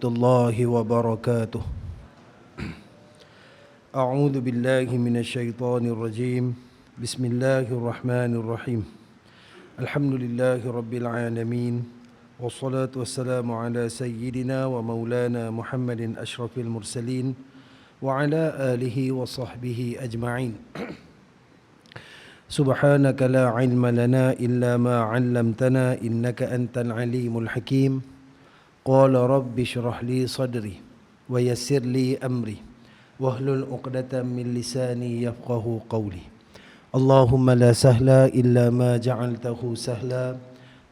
الله وبركاته. أعوذ بالله من الشيطان الرجيم. بسم الله الرحمن الرحيم. الحمد لله رب العالمين، والصلاة والسلام على سيدنا ومولانا محمد أشرف المرسلين وعلى آله وصحبه أجمعين. سبحانك لا علم لنا إلا ما علمتنا إنك أنت العليم الحكيم. قال رب اشرح لي صدري ويسر لي أمري واحلل عقدة من لساني يفقه قولي. اللهم لا سهل إلا ما جعلته سهلا.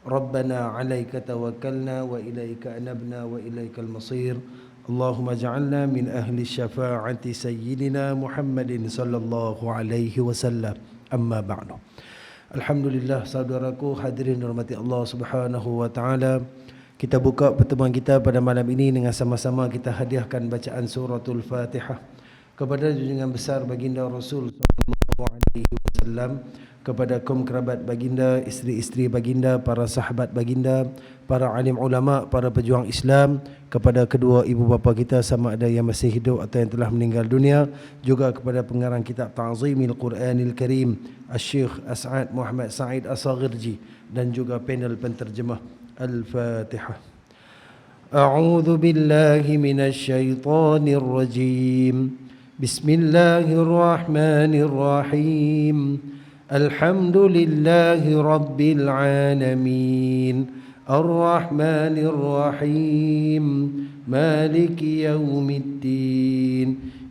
ربنا عليك توكلنا وإليك أنبنا وإليك المصير. اللهم اجعلنا من أهل الشفاعة سيدنا محمد صلى الله عليه وسلم. Amma ba'du. Alhamdulillah, saudaraku hadirin dirahmati Allah Subhanahu wa taala. Kita buka pertemuan kita pada malam ini dengan sama-sama kita hadiahkan bacaan suratul Fatihah kepada junjungan besar baginda Rasul sallallahu alaihi wasallam, kepada kaum kerabat baginda, isteri-isteri baginda, para sahabat baginda, para alim ulama, para pejuang Islam, kepada kedua ibu bapa kita sama ada yang masih hidup atau yang telah meninggal dunia, juga kepada pengarang kitab Ta'zimil Quranil Karim Asy-Syaikh As'ad Muhammad Sa'id As-Saghirji, dan juga panel penterjemah. Al-Fatihah. A'udzu billahi minasy syaithanir rajim. Bismillahirrahmanirrahim. Alhamdulillahi rabbil alamin. Ar-Rahmanir Rahim. Maliki yaumiddin.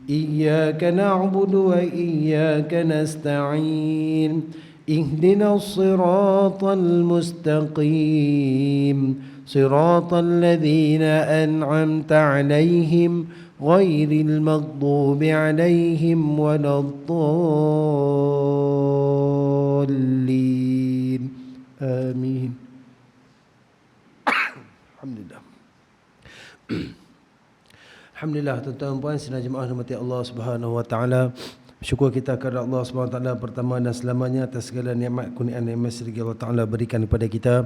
Iyyaka na'budu wa iyyaka nasta'in. Ihdinas siratal mustaqim. Siratal ladzina an'amta 'alaihim ghairil maghdubi 'alaihim waladdallin. Amin. Alhamdulillah. Alhamdulillah, tuan-tuan dan puan sidang jemaah rahmati Allah Subhanahu wa taala. Syukur kita kepada Allah Subhanahu wa taala pertama dan selamanya atas segala nikmat kurniaan yang masih Allah taala berikan kepada kita.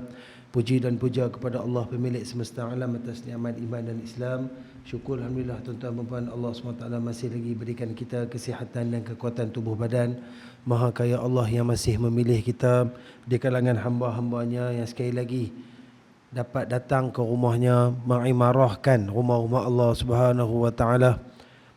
Puji dan puja kepada Allah pemilik semesta alam atas nikmat iman dan Islam. Syukur alhamdulillah tuan-tuan dan puan, Allah SWT masih lagi berikan kita kesihatan dan kekuatan tubuh badan. Maha kaya Allah yang masih memilih kita di kalangan hamba-hambanya yang sekali lagi dapat datang ke rumahnya, mengimarahkan rumah-rumah Allah Subhanahu wa taala,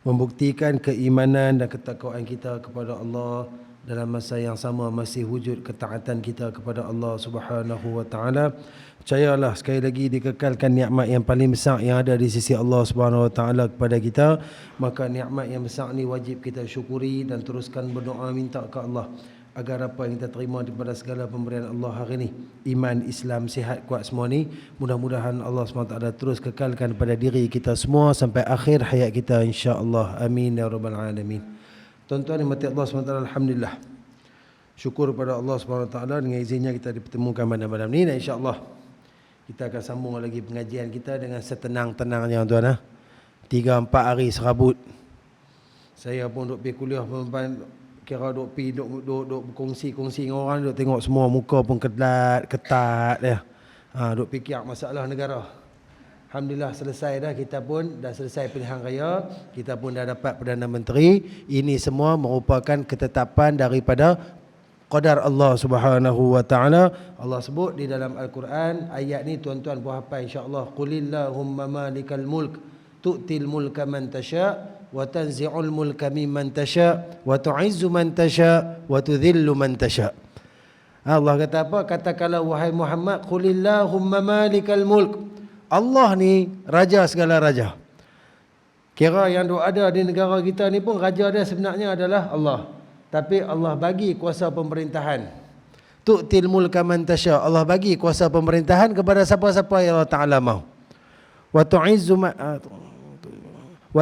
membuktikan keimanan dan ketakwaan kita kepada Allah. Dalam masa yang sama masih wujud ketaatan kita kepada Allah Subhanahu wa taala. Percayalah, sekali lagi dikekalkan nikmat yang paling besar yang ada di sisi Allah Subhanahu wa taala kepada kita. Maka nikmat yang besar ni wajib kita syukuri dan teruskan berdoa minta ke Allah agar apa yang kita terima daripada segala pemberian Allah hari ini, iman, Islam, sihat, kuat semua ni, mudah-mudahan Allah SWT terus kekalkan pada diri kita semua sampai akhir hayat kita, insya-Allah. Amin ya rabbal alamin. Tuan-tuan yang mati Allah SWT, alhamdulillah, syukur pada Allah SWT dengan izinnya kita dipertemukan pada malam ni, dan insya-Allah kita akan sambung lagi pengajian kita dengan setenang-tenangnya tuan. 3-4 hari serabut. Saya pun duk pergi kuliah perempuan, kira duk pergi duk berkongsi-kongsi dengan orang, duk tengok semua muka pun ketat ya. Duk fikir masalah negara. Alhamdulillah selesai dah, kita pun dah selesai pilihan raya, kita pun dah dapat Perdana Menteri. Ini semua merupakan ketetapan daripada qadar Allah Subhanahu wa taala. Allah sebut di dalam Al-Quran, ayat ni tuan-tuan buat hafal insya-Allah. Qulillahumma malikal mulk tu'til mulka man tasha wa tanzi'ul mulka mimman tasha wa tu'izzu man tasha wa tudhillu man tasha. Allah kata apa? Katakanlah wahai Muhammad, qulillahumma malikal mulk. Allah ni raja segala raja. Kira yang ada di negara kita ni pun raja dia sebenarnya adalah Allah. Tapi Allah bagi kuasa pemerintahan. Tu'til mulka man tasha. Allah bagi kuasa pemerintahan kepada siapa-siapa yang Allah Ta'ala mahu. Wa tu'izzu wa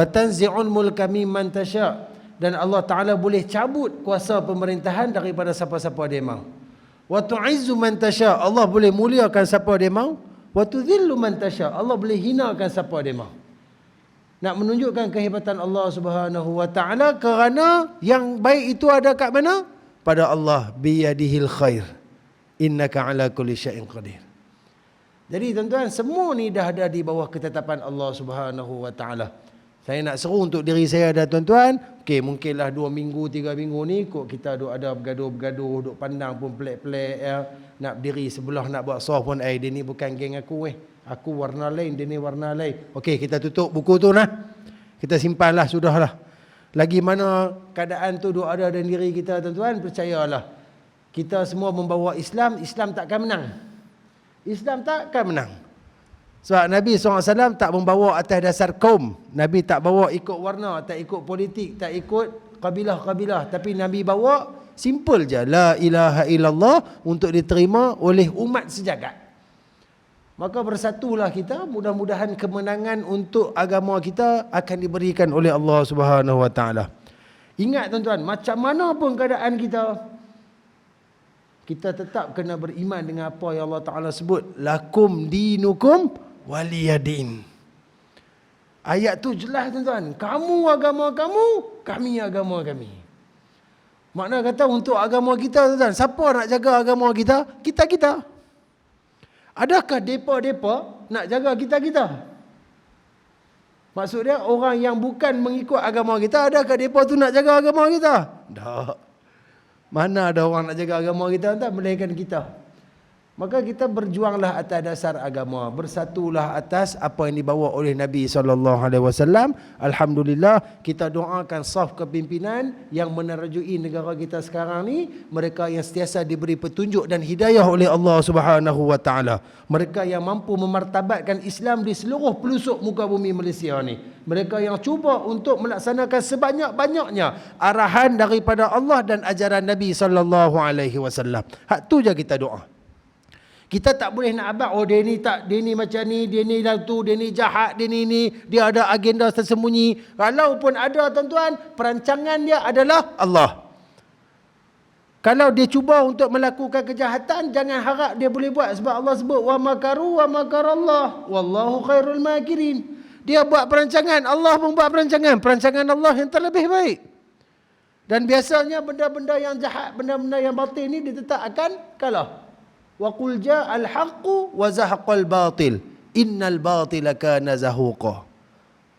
tanzi'ul mulka mimman tasha. Dan Allah Ta'ala boleh cabut kuasa pemerintahan daripada siapa-siapa dia mahu. Wa tu'izzu man tasha. Allah boleh muliakan siapa dia mahu. Wa tudhillu man tasha. Allah boleh hinakan siapa dia mahu. Nak menunjukkan kehebatan Allah Subhanahu wa taala, kerana yang baik itu ada kat mana? Pada Allah. Biyadihil khair. Innaka ala kulli syai'in qadir. Jadi tuan-tuan, semua ni dah ada di bawah ketetapan Allah Subhanahu Wa Taala. Saya nak seru untuk diri saya dan tuan-tuan, okey, mungkinlah 2 minggu, 3 minggu ni kok kita duk ada bergaduh-bergaduh, duk pandang pun pelik-pelik ya. Nak berdiri sebelah nak buat soh pun, dia ni bukan geng aku Aku warna lain, dia ni warna lain. Okey, kita tutup buku tu nah. Kita simpanlah, sudahlah. Lagi mana keadaan tu duk ada dalam diri kita tuan-tuan, percayalah. Kita semua membawa Islam, Islam takkan menang. Islam takkan menang. Sebab Nabi SAW tak membawa atas dasar kaum. Nabi tak bawa ikut warna, tak ikut politik, tak ikut kabilah-kabilah. Tapi Nabi bawa simple je. La ilaha illallah untuk diterima oleh umat sejagat. Maka bersatulah kita. Mudah-mudahan kemenangan untuk agama kita akan diberikan oleh Allah Subhanahu Wa Taala. Ingat tuan-tuan, macam mana pun keadaan kita tetap kena beriman dengan apa yang Allah Ta'ala sebut. Lakum dinukum waliyadin. Ayat tu jelas tuan-tuan. Kamu agama kamu, kami agama kami. Makna kata untuk agama kita tuan-tuan. Siapa nak jaga agama kita? Kita-kita. Adakah depa-depa nak jaga kita-kita? Maksud dia orang yang bukan mengikut agama kita, adakah depa tu nak jaga agama kita? Tak. Mana ada orang nak jaga agama kita tak, melainkan kita. Maka kita berjuanglah atas dasar agama, bersatulah atas apa yang dibawa oleh Nabi SAW. Alhamdulillah, kita doakan saf kepimpinan yang menerajui negara kita sekarang ni, mereka yang sentiasa diberi petunjuk dan hidayah oleh Allah Subhanahu Wa Taala. Mereka yang mampu memartabatkan Islam di seluruh pelosok muka bumi Malaysia ni. Mereka yang cuba untuk melaksanakan sebanyak-banyaknya arahan daripada Allah dan ajaran Nabi SAW. Hak tu je kita doa. Kita tak boleh nak abad, dia ni macam ni, dia ni lah tu, dia ni jahat, dia ni, dia ada agenda tersembunyi. Walaupun ada tuan-tuan, perancangan dia adalah Allah. Kalau dia cuba untuk melakukan kejahatan, jangan harap dia boleh buat. Sebab Allah sebut, wa makaru wa makarallah, wallahu khairul makirin. Dia buat perancangan, Allah pun buat perancangan. Perancangan Allah yang terlebih baik. Dan biasanya benda-benda yang jahat, benda-benda yang batil ni, dia tetap akan kalah. Wa qul ja'al haqqu wa zahaqal batil innal batila kana zahuqa.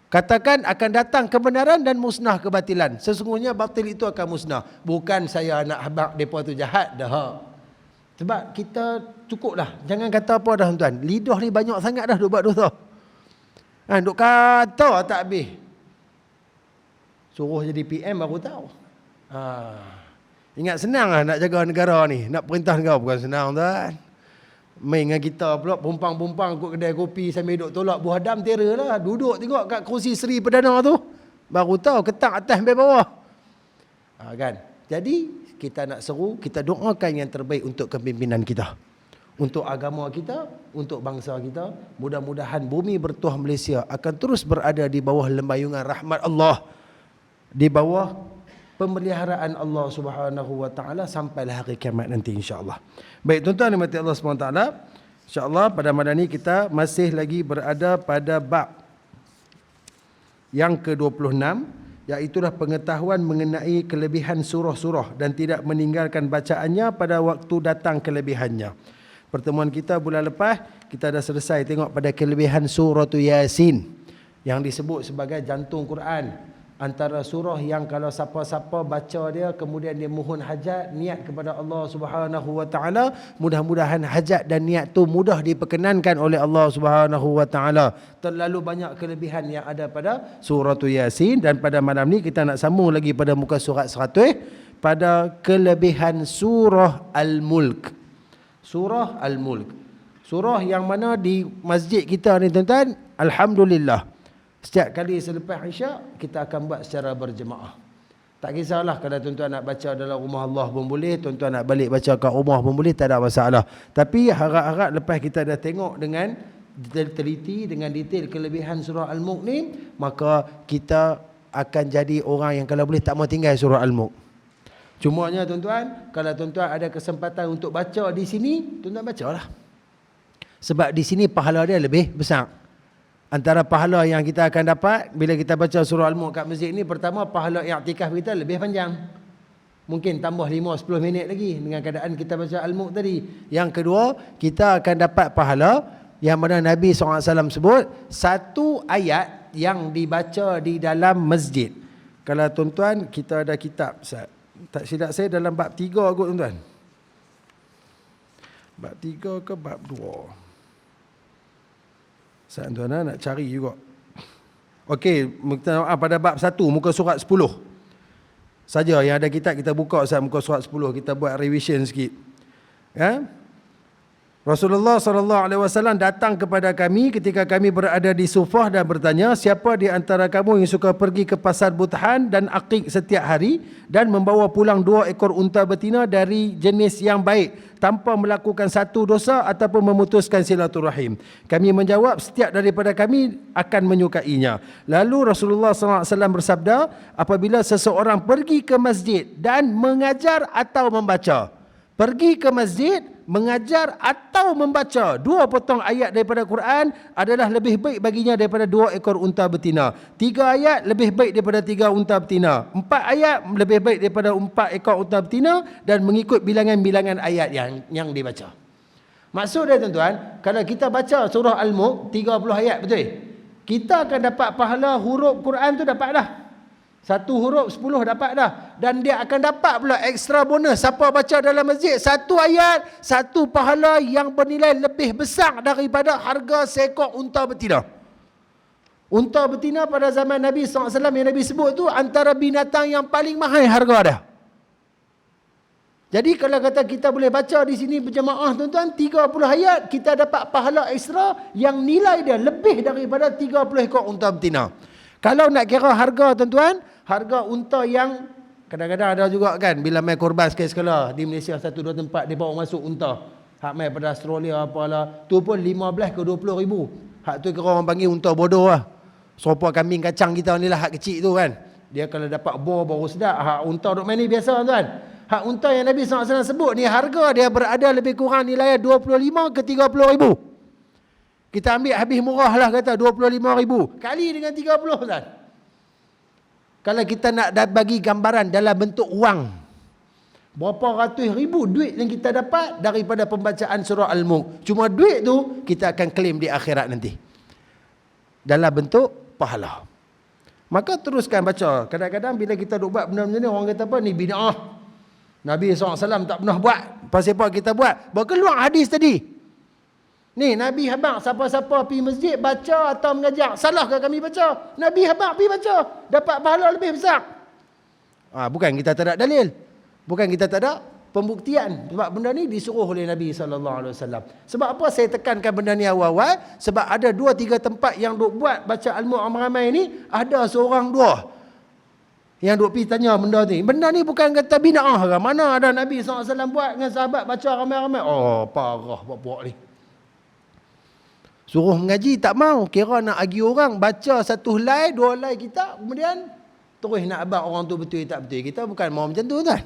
Katakan akan datang kebenaran dan musnah kebatilan. Sesungguhnya batil itu akan musnah. Bukan saya nak habaq depa tu jahat dah. Sebab kita cukuplah. Jangan kata apa dah tuan. Lidah ni banyak sangat dah duk buat dosa. Duk kata tak habis. Suruh jadi PM baru tahu. Ingat senang lah nak jaga negara ni. Nak perintah negara bukan senang tuan. Main dengan kita pula pumpang-pumpang kot kedai kopi sambil duduk tolak buah dam terror lah. Duduk tengok kat kerusi Seri Perdana tu. Baru tahu ketak atas sampai bawah. Kan? Jadi kita nak seru, kita doakan yang terbaik untuk kepimpinan kita. Untuk agama kita, untuk bangsa kita. Mudah-mudahan bumi bertuah Malaysia akan terus berada di bawah lembayungan rahmat Allah. Di bawah pemeliharaan Allah Subhanahu Wa Taala sampailah hari kiamat nanti insya-Allah. Baik tuan-tuan dan Allah Subhanahu Wa Taala, insya-Allah pada malam ini kita masih lagi berada pada bab yang ke-26, iaitu pengetahuan mengenai kelebihan surah-surah dan tidak meninggalkan bacaannya pada waktu datang kelebihannya. Pertemuan kita bulan lepas kita dah selesai tengok pada kelebihan surah Yasin yang disebut sebagai jantung Quran. Antara surah yang kalau siapa-siapa baca dia kemudian dia mohon hajat, niat kepada Allah Subhanahu Wa Taala, mudah-mudahan hajat dan niat tu mudah diperkenankan oleh Allah Subhanahu Wa Taala. Terlalu banyak kelebihan yang ada pada surah Yasin, dan pada malam ni kita nak sambung lagi pada muka surat 100 pada kelebihan surah Al-Mulk. Surah Al-Mulk. Surah yang mana di masjid kita ni tuan-tuan, alhamdulillah, setiap kali selepas Isyak kita akan buat secara berjemaah. Tak kisahlah kalau tuan-tuan nak baca dalam rumah Allah pun boleh, tuan-tuan nak balik baca kat rumah pun boleh, tak ada masalah. Tapi harap-harap lepas kita dah tengok dengan teliti, dengan detail kelebihan surah Al-Mulk ni, maka kita akan jadi orang yang kalau boleh tak mau tinggal surah Al-Mulk. Cumanya tuan-tuan, kalau tuan-tuan ada kesempatan untuk baca di sini, tuan-tuan bacalah. Sebab di sini pahala dia lebih besar. Antara pahala yang kita akan dapat bila kita baca surah Al-Mulk kat masjid ni, pertama pahala i'tikaf kita lebih panjang. Mungkin tambah 5-10 minit lagi dengan keadaan kita baca Al-Mulk tadi. Yang kedua, kita akan dapat pahala yang mana Nabi SAW sebut satu ayat yang dibaca di dalam masjid. Kalau tuan-tuan, kita ada kitab, tak silap saya dalam bab 3 kot tuan-tuan. Bab 3 ke bab 2? Tuan-tuan nak cari juga. Okey, pada bab 1 muka surat 10 saja yang ada kitab, kita buka muka surat 10, kita buat revision sikit. Ya? Rasulullah SAW datang kepada kami ketika kami berada di Sufah dan bertanya, siapa di antara kamu yang suka pergi ke pasar Buthan dan akik setiap hari dan membawa pulang 2 ekor unta betina dari jenis yang baik tanpa melakukan satu dosa ataupun memutuskan silaturahim? Kami menjawab, setiap daripada kami akan menyukainya. Lalu Rasulullah SAW bersabda, apabila seseorang pergi ke masjid dan mengajar atau membaca, pergi ke masjid, mengajar atau membaca 2 potong ayat daripada Quran adalah lebih baik baginya daripada 2 ekor unta betina. 3 ayat lebih baik daripada 3 unta betina. 4 ayat lebih baik daripada 4 ekor unta betina, dan mengikut bilangan-bilangan ayat yang dibaca. Maksud dia tuan-tuan, kalau kita baca surah Al-Mulk 30 ayat, betul? Kita akan dapat pahala huruf Quran tu dapat dah. 1 huruf 10 dapat dah. Dan dia akan dapat pula ekstra bonus. Siapa baca dalam masjid 1 ayat, 1 pahala yang bernilai lebih besar daripada harga seekor unta betina. Unta betina pada zaman Nabi SAW yang Nabi sebut tu antara binatang yang paling mahal harga dah. Jadi kalau kata kita boleh baca di sini berjemaah tuan-tuan 30 ayat, kita dapat pahala ekstra yang nilai dia lebih daripada 30 ekor unta betina. Kalau nak kira harga tuan-tuan, harga unta yang kadang-kadang ada juga kan, bila main korban sekali-sekala di Malaysia 1-2 tempat dia bawa masuk unta. Hak main pada Australia apalah, tu pun 15 ke 20 ribu. Hak tu kira orang panggil unta bodoh lah. Serupa kambing kacang kita ni lah, hak kecil tu kan. Dia kalau dapat bor baru sedap. Hak unta duk main ni biasa tuan. Hak unta yang Nabi SAW sebut ni, harga dia berada lebih kurang nilai 25 ke 30 ribu. Kita ambil habis murah lah kata 25 ribu. Kali dengan 30 kan. Kalau kita nak bagi gambaran dalam bentuk wang, berapa ratus ribu duit yang kita dapat daripada pembacaan surah Al-Mulk. Cuma duit tu kita akan claim di akhirat nanti. Dalam bentuk pahala. Maka teruskan baca. Kadang-kadang bila kita duk buat benda-benda ni, orang kata apa? Ni bid'ah. Nabi SAW tak pernah buat. Pasal apa kita buat? Bawa keluar hadis tadi. Ni Nabi habaq siapa-siapa pergi masjid baca atau mengajar. Salahkah kami baca? Nabi habaq pergi baca, dapat pahala lebih besar. Bukan kita tak ada dalil. Bukan kita tak ada pembuktian. Sebab benda ni disuruh oleh Nabi SAW. Sebab apa saya tekankan benda ni awal-awal? Sebab ada 2-3 tempat yang duk buat baca Al-Mulk ramai-ramai ni, ada seorang 2 yang duk pergi tanya benda ni. Benda ni bukan kata bina'ah ke? Mana ada Nabi SAW buat dengan sahabat baca ramai-ramai? Oh, parah buat-buat ni. Suruh mengaji tak mau, kira nak agi orang baca 1 helai 2 helai kita, kemudian terus nak abang orang tu betul tak betul. Kita bukan mau macam tu tuan.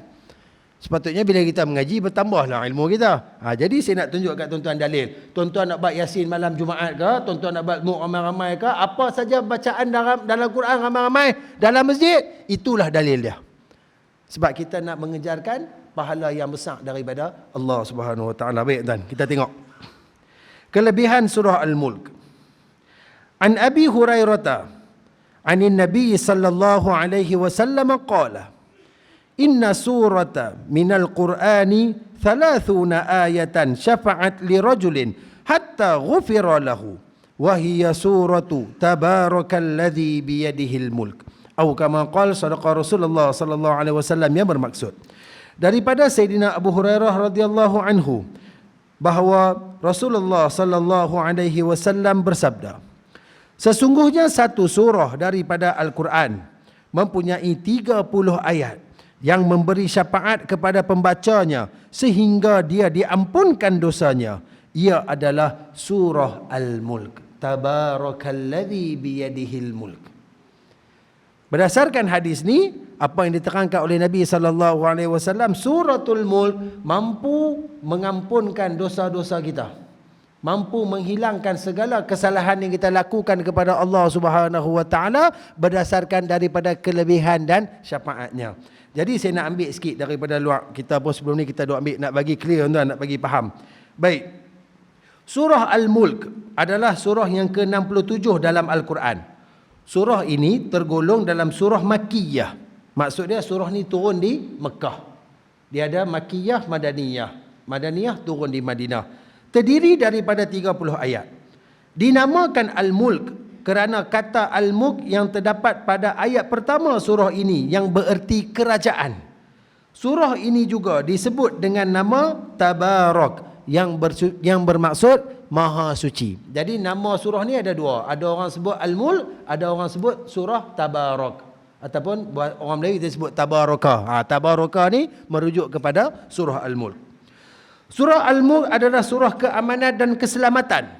Sepatutnya bila kita mengaji bertambahlah ilmu kita. Jadi saya nak tunjuk kat tuan-tuan dalil. Tuan-tuan nak buat Yasin malam Jumaat ke, tuan-tuan nak buat Mulk ramai-ramai ke, apa saja bacaan dalam Quran ramai-ramai dalam masjid, itulah dalil dia. Sebab kita nak mengejarkan pahala yang besar daripada Allah Subhanahu Wa Taala. Baik tuan, kita tengok kelebihan surah Al-Mulk. An Abi Hurairah anin Nabi sallallahu alaihi wasallam qala, inna surata minal Qur'ani 30 ayatan syafa'at li rajulin hatta ghufira lahu wa hiya suratu tabarakalladzi biyadihil mulk. Atau kama qala sadaqa Rasulullah sallallahu alaihi wasallam, yang bermaksud daripada Sayyidina Abu Hurairah radhiyallahu anhu bahawa Rasulullah sallallahu alaihi wasallam bersabda, sesungguhnya satu surah daripada Al-Quran mempunyai 30 ayat yang memberi syafaat kepada pembacanya sehingga dia diampunkan dosanya. Ia adalah surah Al-Mulk. Tabarakalladzi biyadihil mulk. Berdasarkan hadis ni, apa yang diterangkan oleh Nabi SAW, suratul Mulk mampu mengampunkan dosa-dosa kita, mampu menghilangkan segala kesalahan yang kita lakukan kepada Allah Subhanahu Wa Taala berdasarkan daripada kelebihan dan syafaatnya. Jadi saya nak ambil sikit daripada luar kita pun sebelum ni kita duk ambil, nak bagi clear tuan, nak bagi faham. Baik, Surah Al-Mulk adalah surah yang ke-67 dalam Al-Quran. Surah ini tergolong dalam surah Makkiyah. Maksudnya surah ni turun di Mekah. Dia ada Makkiyah, Madaniyah. Madaniyah turun di Madinah. Terdiri daripada 30 ayat. Dinamakan Al-Mulk kerana kata Al-Mulk yang terdapat pada ayat pertama surah ini yang bererti kerajaan. Surah ini juga disebut dengan nama Tabarak yang bermaksud Maha Suci. Jadi nama surah ni ada dua. Ada orang sebut Al-Mulk, ada orang sebut surah Tabarak. Ataupun orang Melayu kita sebut Tabaraka. Tabaraka ni merujuk kepada surah Al-Mulk. Surah Al-Mulk adalah surah keamanan dan keselamatan.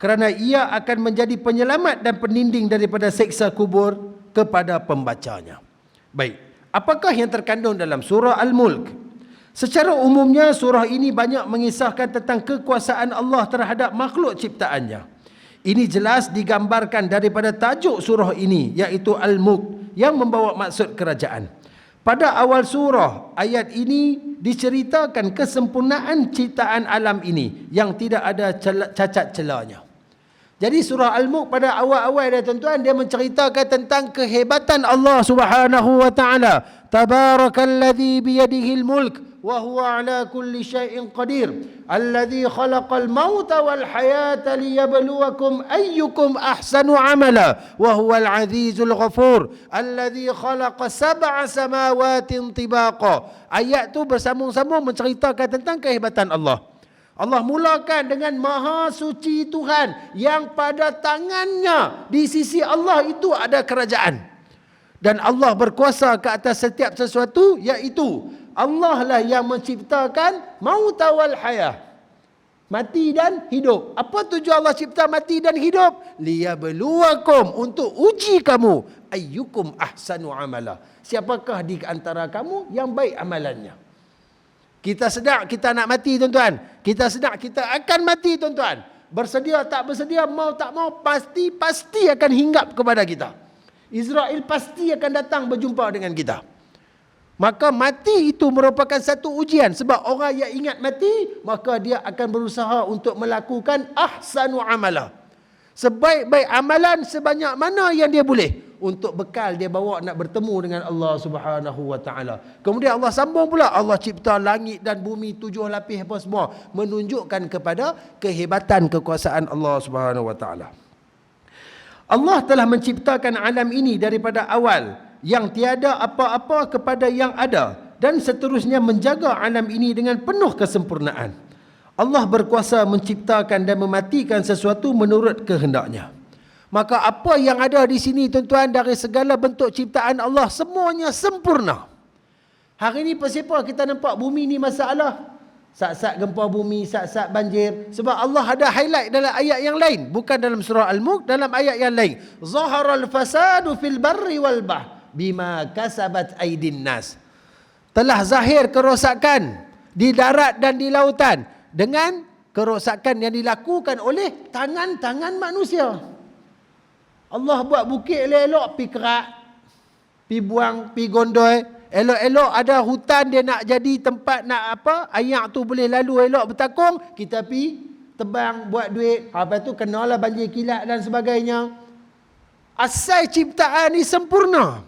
Kerana ia akan menjadi penyelamat dan peninding daripada seksa kubur kepada pembacanya. Baik, apakah yang terkandung dalam surah Al-Mulk? Secara umumnya surah ini banyak mengisahkan tentang kekuasaan Allah terhadap makhluk ciptaannya. Ini jelas digambarkan daripada tajuk surah ini, iaitu Al-Mulk, yang membawa maksud kerajaan. Pada awal surah, ayat ini diceritakan kesempurnaan ciptaan alam ini yang tidak ada cacat celanya. Jadi surah Al-Mulk pada awal-awal dia tuan-tuan, dia menceritakan tentang kehebatan Allah Subhanahu wa taala. Tabarakalladzi biyadihil mulk wa huwa ala kulli syai'in qadir. Alladzi khalaqal mauta wal hayata liyabluwakum ayyukum ahsanu amala wa huwal azizul ghafur. Alladzi khalaqa sab'a samawatin tibaqa. Ayat tu bersambung-sambung menceritakan tentang kehebatan Allah. Allah mulakan dengan Maha Suci Tuhan yang pada tangannya di sisi Allah itu ada kerajaan. Dan Allah berkuasa ke atas setiap sesuatu, iaitu Allah lah yang menciptakan maut wal hayah. Mati dan hidup. Apa tujuan Allah cipta mati dan hidup? Liyabluwakum, untuk uji kamu. Ayyukum ahsanu amala. Siapakah di antara kamu yang baik amalannya? Kita sedar kita nak mati tuan-tuan. Kita sedar kita akan mati tuan-tuan. Bersedia tak bersedia, mau tak mau, pasti akan hinggap kepada kita. Israel pasti akan datang berjumpa dengan kita. Maka mati itu merupakan satu ujian. Sebab orang yang ingat mati, maka dia akan berusaha untuk melakukan ahsanu amala. Sebaik-baik amalan sebanyak mana yang dia boleh, untuk bekal dia bawa nak bertemu dengan Allah Subhanahu wa taala. Kemudian Allah sambung pula, Allah cipta langit dan bumi 7 lapis apa semua, menunjukkan kepada kehebatan kekuasaan Allah Subhanahu wa taala. Allah telah menciptakan alam ini daripada awal, yang tiada apa-apa kepada yang ada, dan seterusnya menjaga alam ini dengan penuh kesempurnaan. Allah berkuasa menciptakan dan mematikan sesuatu menurut kehendaknya. Maka apa yang ada di sini tuan-tuan, dari segala bentuk ciptaan Allah, semuanya sempurna. Hari ini pasal kita nampak bumi ni masalah. Sat-sat gempa bumi, sat-sat banjir. Sebab Allah ada highlight dalam ayat yang lain. Bukan dalam surah Al-Mulk, dalam ayat yang lain. Zaharal fasadu fil barri wal bahr bima kasabat aydin nas. Telah zahir kerosakan di darat dan di lautan dengan kerosakan yang dilakukan oleh tangan-tangan manusia. Allah buat bukit elok-elok, pi kerak, pi buang, pi gondoi. Elok-elok ada hutan dia nak jadi tempat nak apa, ayak tu boleh lalu elok bertakung, kita pi tebang buat duit. Lepas tu kenalah banjir kilat dan sebagainya. Asal ciptaan ni sempurna.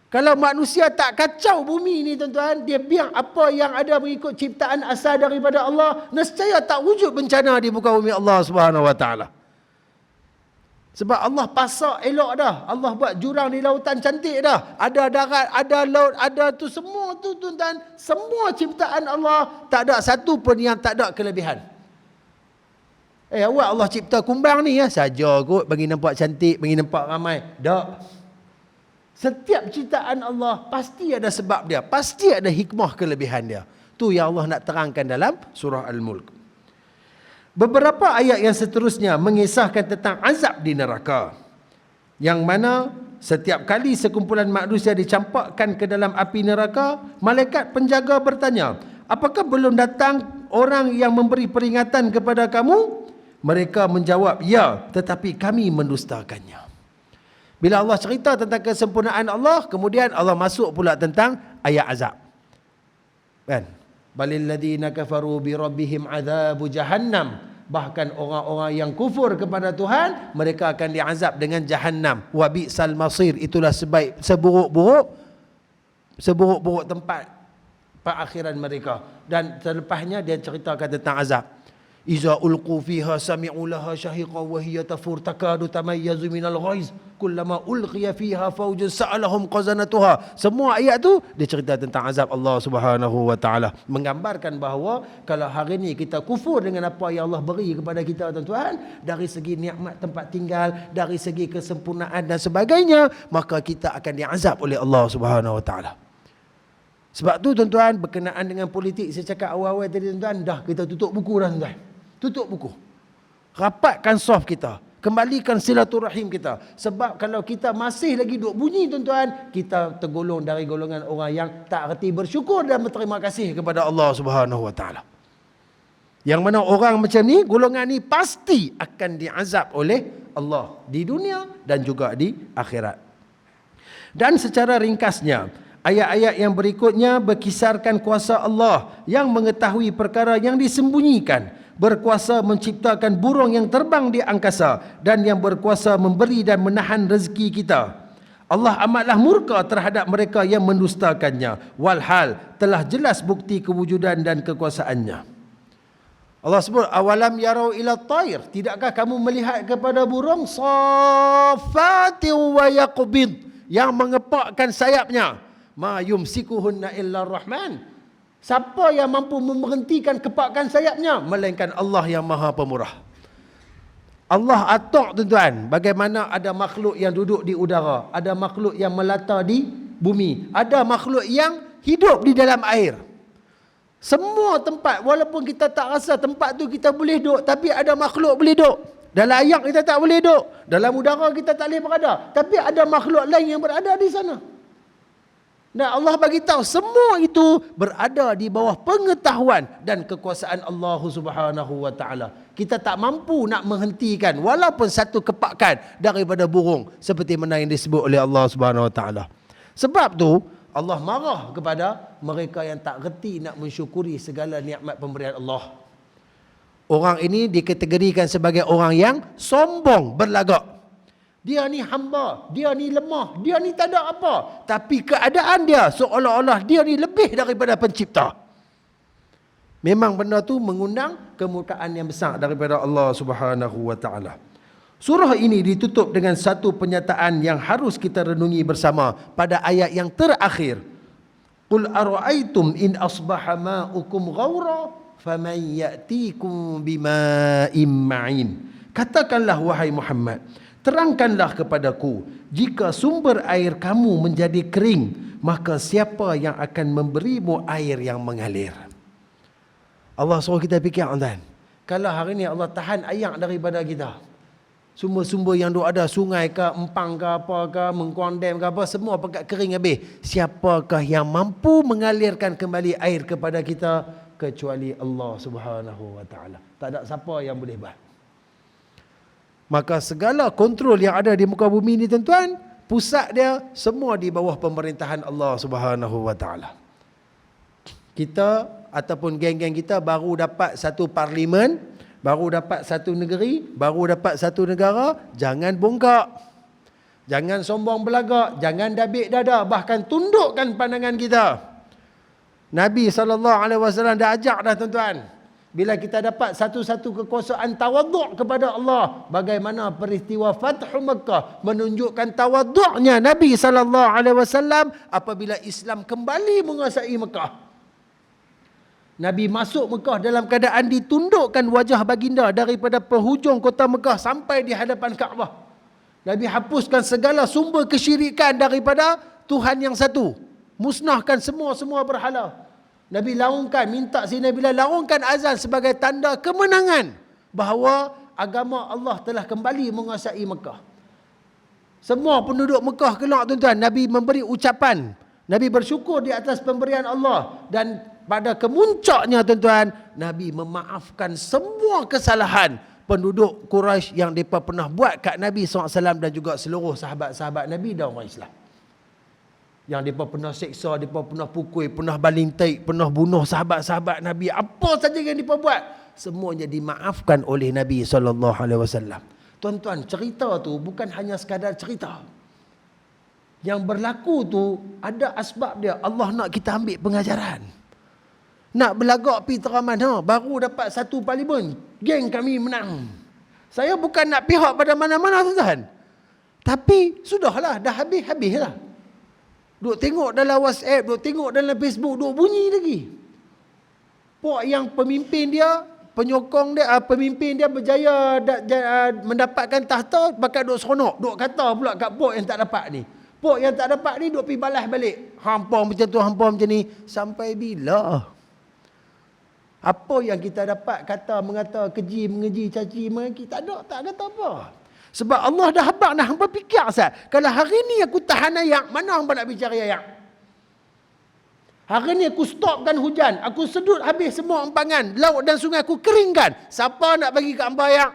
Kalau manusia tak kacau bumi ni tuan-tuan, dia biar apa yang ada mengikut ciptaan asal daripada Allah, nescaya tak wujud bencana di muka bumi Allah Subhanahu wa taala. Sebab Allah pasak elok dah. Allah buat jurang di lautan cantik dah. Ada darat, ada laut, ada tu semua tu tuan-tuan. Semua ciptaan Allah, tak ada satu pun yang tak ada kelebihan. Awak Allah cipta kumbang ni ya, saja kot bagi nampak cantik, bagi nampak ramai. Tak. Setiap ciptaan Allah pasti ada sebab dia. Pasti ada hikmah kelebihan dia. Tu yang Allah nak terangkan dalam surah Al-Mulk. Beberapa ayat yang seterusnya mengisahkan tentang azab di neraka. Yang mana setiap kali sekumpulan manusia dicampakkan ke dalam api neraka, malaikat penjaga bertanya, apakah belum datang orang yang memberi peringatan kepada kamu? Mereka menjawab, ya, tetapi kami mendustakannya. Bila Allah cerita tentang kesempurnaan Allah, kemudian Allah masuk pula tentang ayat azab. Kan? Balil ladina kafaru bi rabbihim adzabu jahannam Bahkan orang-orang yang kufur kepada Tuhan, mereka akan diazab dengan Jahannam. Wa bi'sal masir, itulah seburuk-buruk tempat perakhiran mereka. Dan selepasnya dia ceritakan tentang azab. Iza ulqu fiha sami'u laha syahiqa wa hiya tafur takadu tamayyazu minal ghaiz kullama ulqiya fiha faujun sa'alahum qazanatuha. Semua ayat tu dia cerita tentang azab Allah Subhanahu wa taala, menggambarkan bahawa kalau hari ni kita kufur dengan apa yang Allah beri kepada kita, tuan-tuan, dari segi nikmat tempat tinggal, dari segi kesempurnaan dan sebagainya, maka kita akan diazab oleh Allah Subhanahu wa taala. Sebab tu tuan-tuan, berkenaan dengan politik, saya cakap awal-awal tadi tuan-tuan, dah kita tutup buku dah tuan-tuan. Tutup buku. Rapatkan soft kita. Kembalikan silaturahim kita. Sebab kalau kita masih lagi duk bunyi tuan-tuan, kita tergolong dari golongan orang yang tak reti bersyukur dan berterima kasih kepada Allah Subhanahu wa taala. Yang mana orang macam ni, golongan ni pasti akan diazab oleh Allah di dunia dan juga di akhirat. Dan secara ringkasnya, ayat-ayat yang berikutnya berkisarkan kuasa Allah yang mengetahui perkara yang disembunyikan, berkuasa menciptakan burung yang terbang di angkasa, dan yang berkuasa memberi dan menahan rezeki kita. Allah amatlah murka terhadap mereka yang mendustakannya, walhal telah jelas bukti kewujudan dan kekuasaannya. Allah sebut, awalam yarau ila tair, tidakkah kamu melihat kepada burung safatin wa yaqbid, yang mengepakkan sayapnya, ma yumsikuhunna illa rahman. Siapa yang mampu memberhentikan kepakkan sayapnya melainkan Allah yang Maha Pemurah. Allah atok tuan-tuan, bagaimana ada makhluk yang duduk di udara, ada makhluk yang melata di bumi, ada makhluk yang hidup di dalam air. Semua tempat, walaupun kita tak rasa tempat tu kita boleh duduk, tapi ada makhluk boleh duduk. Dalam air kita tak boleh duduk, dalam udara kita tak boleh berada, tapi ada makhluk lain yang berada di sana. Dan Allah bagi tahu semua itu berada di bawah pengetahuan dan kekuasaan Allah Subhanahu wa taala. Kita tak mampu nak menghentikan walaupun satu kepakan daripada burung seperti mana yang disebut oleh Allah Subhanahu wa taala. Sebab tu Allah marah kepada mereka yang tak reti nak mensyukuri segala nikmat pemberian Allah. Orang ini dikategorikan sebagai orang yang sombong, berlagak. Dia ni hamba, dia ni lemah, dia ni tak ada apa. Tapi keadaan dia seolah-olah dia ni lebih daripada pencipta. Memang benda tu mengundang kemurkaan yang besar daripada Allah Subhanahu wa taala. Surah ini ditutup dengan satu pernyataan yang harus kita renungi bersama pada ayat yang terakhir. Qul ara'aytum in asbaha ma'ukum ghaura faman ya'tikum bima'in ma'in. Katakanlah wahai Muhammad, terangkanlah kepadaku, jika sumber air kamu menjadi kering, maka siapa yang akan memberimu air yang mengalir? Allah suruh kita fikir, tuan. Kalau hari ni Allah tahan air daripada kita, sumber-sumber yang ada, sungai ke, empang ke, apa ke, mengkondem ke apa, semua pekat kering habis. Siapakah yang mampu mengalirkan kembali air kepada kita kecuali Allah Subhanahu wa taala? Tak ada siapa yang boleh buat. Maka segala kontrol yang ada di muka bumi ni tuan-tuan, pusat dia semua di bawah pemerintahan Allah Subhanahu wa taala. Kita ataupun geng-geng kita baru dapat satu parlimen, baru dapat satu negeri, baru dapat satu negara, jangan bongkak. Jangan sombong belagak, jangan dabik dada, bahkan tundukkan pandangan kita. Nabi SAW dah ajak dah tuan-tuan. Bila kita dapat satu-satu kekuasaan, tawaduk kepada Allah. Bagaimana peristiwa Fathu Makkah menunjukkan tawaduknya Nabi SAW apabila Islam kembali menguasai Mekah. Nabi masuk Mekah dalam keadaan ditundukkan wajah baginda daripada penghujung kota Mekah sampai di hadapan Kaabah. Nabi hapuskan segala sumber kesyirikan daripada Tuhan yang satu. Musnahkan semua berhala. Nabi laungkan, minta si Nabi laungkan azan sebagai tanda kemenangan bahawa agama Allah telah kembali menguasai Mekah. Semua penduduk Mekah kelak tuan-tuan, Nabi memberi ucapan. Nabi bersyukur di atas pemberian Allah, dan pada kemuncaknya tuan-tuan, Nabi memaafkan semua kesalahan penduduk Quraisy yang mereka pernah buat kat Nabi SAW dan juga seluruh sahabat-sahabat Nabi dan orang Islam. Yang mereka pernah seksa, mereka pernah pukul, pernah baling taik, pernah bunuh sahabat-sahabat Nabi. Apa saja yang mereka buat. semuanya dimaafkan oleh Nabi SAW. Tuan-tuan, cerita tu bukan hanya sekadar cerita. Yang berlaku tu ada asbab dia. Allah nak kita ambil pengajaran. Nak berlagak pergi teramana, baru dapat satu parlimen, geng kami menang. Saya bukan nak pihak pada mana-mana, tuan-tuan. Tapi sudahlah, dah habis-habislah. Duk tengok dalam WhatsApp, duk tengok dalam Facebook, duk bunyi lagi. Pok yang pemimpin dia, penyokong dia, pemimpin dia berjaya mendapatkan tahta, bakal duk seronok, duk kata pula kat pok yang tak dapat ni. Pok yang tak dapat ni duk pergi balas balik. Hampa macam tu, hampa macam ni. Sampai bila? Apa yang kita dapat mengata keji, mengeji, caci, maki, tak kata apa. Sebab Allah dah habaq dah, hampa fikir asal. Kalau hari ni aku tahan ayat, mana hampa nak bicara ayat? Hari ni aku stopkan hujan, aku sedut habis semua empangan, laut dan sungai aku keringkan. Siapa nak bagi kat hampa ayat?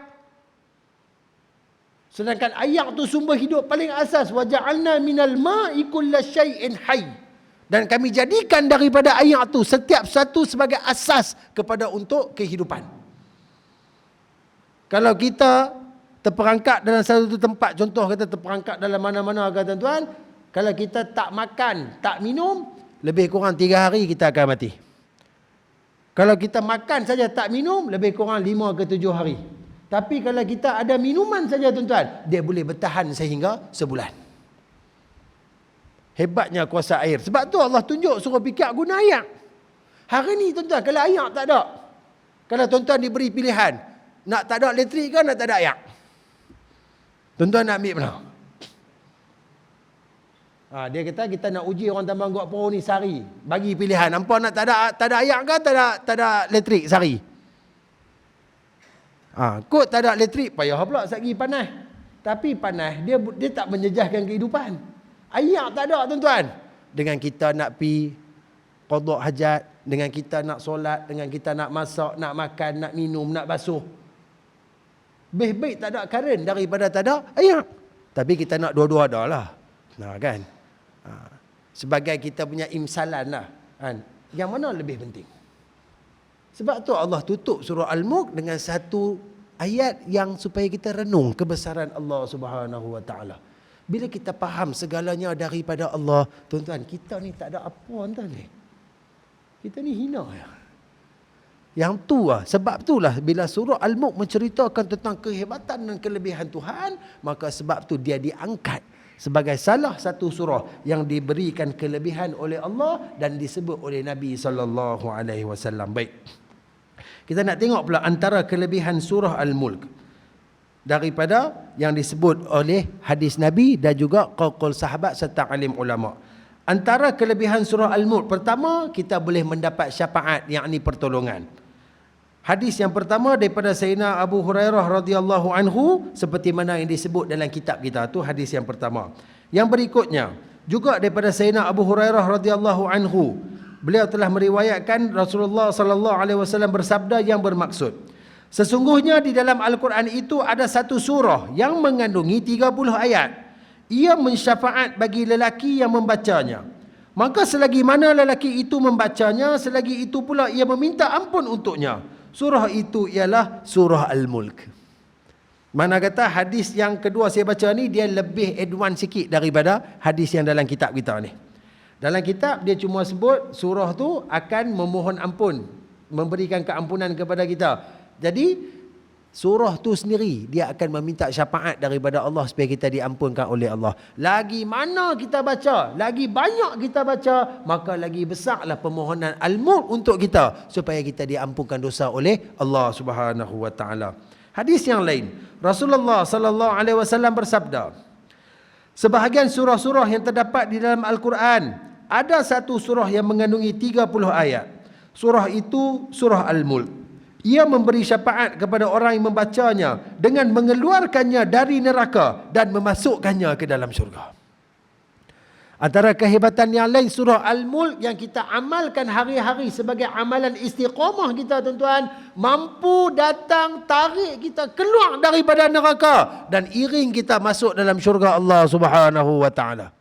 Sedangkan ayat tu sumber hidup paling asas. Wa ja'alna minal ma'i kulla syai'in hayy. Dan kami jadikan daripada ayat tu setiap satu sebagai asas kepada untuk kehidupan. Kalau kita terperangkap dalam satu tempat, contoh kata terperangkap dalam mana-mana, kata tuan, kalau kita tak makan, tak minum, lebih kurang 3 hari kita akan mati. Kalau kita makan saja tak minum, lebih kurang 5 ke 7 hari. Tapi kalau kita ada minuman saja, tuan-tuan, dia boleh bertahan sehingga sebulan. Hebatnya kuasa air. Sebab tu Allah tunjuk suruh fikir guna ayat. Hari ni, tuan-tuan, kalau ayat tak ada, kalau tuan-tuan diberi pilihan, nak tak ada elektrik ke nak tak ada ayat? Tuan-tuan nak ambil mana? Dia kata kita nak uji orang tambang Gok Pro ni sehari. Bagi pilihan. Nampak nak tak ada ayat ke tak ada elektrik sehari? Kot tak ada elektrik, payah pula sagi panas. Tapi panas, dia tak menjejaskan kehidupan. Ayat tak ada, tuan-tuan. Dengan kita nak pi qada hajat, dengan kita nak solat, dengan kita nak masak, nak makan, nak minum, nak basuh. Baik-baik tak ada karen daripada tak ada ayat. Tapi kita nak dua-dua ada lah. Kan? Sebagai kita punya imsalan lah. Yang mana lebih penting? Sebab tu Allah tutup surah Al-Mulk dengan satu ayat yang supaya kita renung kebesaran Allah Subhanahu Wa Taala. Bila kita faham segalanya daripada Allah, tuan-tuan, kita ni tak ada apa, tuan-tuan ni. Kita ni hina ya. Yang tu lah, sebab itulah bila surah Al-Mulk menceritakan tentang kehebatan dan kelebihan Tuhan, maka sebab tu dia diangkat sebagai salah satu surah yang diberikan kelebihan oleh Allah dan disebut oleh Nabi sallallahu alaihi wasallam. Baik. Kita nak tengok pula antara kelebihan surah Al-Mulk daripada yang disebut oleh hadis Nabi dan juga qaul sahabat serta alim ulama. Antara kelebihan surah Al-Mulk, pertama, kita boleh mendapat syafaat, yakni pertolongan. Hadis yang pertama daripada Sayyidina Abu Hurairah radhiyallahu anhu, seperti mana yang disebut dalam kitab kita, tu hadis yang pertama. Yang berikutnya juga daripada Sayyidina Abu Hurairah radhiyallahu anhu, beliau telah meriwayatkan Rasulullah sallallahu alaihi wasallam bersabda yang bermaksud, sesungguhnya di dalam Al-Quran itu ada satu surah yang mengandungi 30 ayat. Ia mensyafaat bagi lelaki yang membacanya. Maka selagi mana lelaki itu membacanya, selagi itu pula ia meminta ampun untuknya. Surah itu ialah surah Al-Mulk. Mana kata hadis yang kedua saya baca ni, dia lebih advance sikit daripada hadis yang dalam kitab kita ni. Dalam kitab dia cuma sebut surah tu akan memohon ampun, memberikan keampunan kepada kita. Jadi surah tu sendiri dia akan meminta syafaat daripada Allah supaya kita diampunkan oleh Allah. Lagi mana kita baca, lagi banyak kita baca, maka lagi besarlah permohonan Al-Mulk untuk kita supaya kita diampunkan dosa oleh Allah Subhanahu Wa Taala. Hadis yang lain, Rasulullah sallallahu alaihi wasallam bersabda, sebahagian surah-surah yang terdapat di dalam Al-Quran, ada satu surah yang mengandungi 30 ayat. Surah itu surah Al-Mulk. Ia memberi syafaat kepada orang yang membacanya dengan mengeluarkannya dari neraka dan memasukkannya ke dalam syurga. Antara kehebatan yang lain surah Al-Mulk yang kita amalkan hari-hari sebagai amalan istiqamah kita, tuan-tuan, mampu datang tarik kita keluar daripada neraka dan iring kita masuk dalam syurga Allah Subhanahu Wa Taala.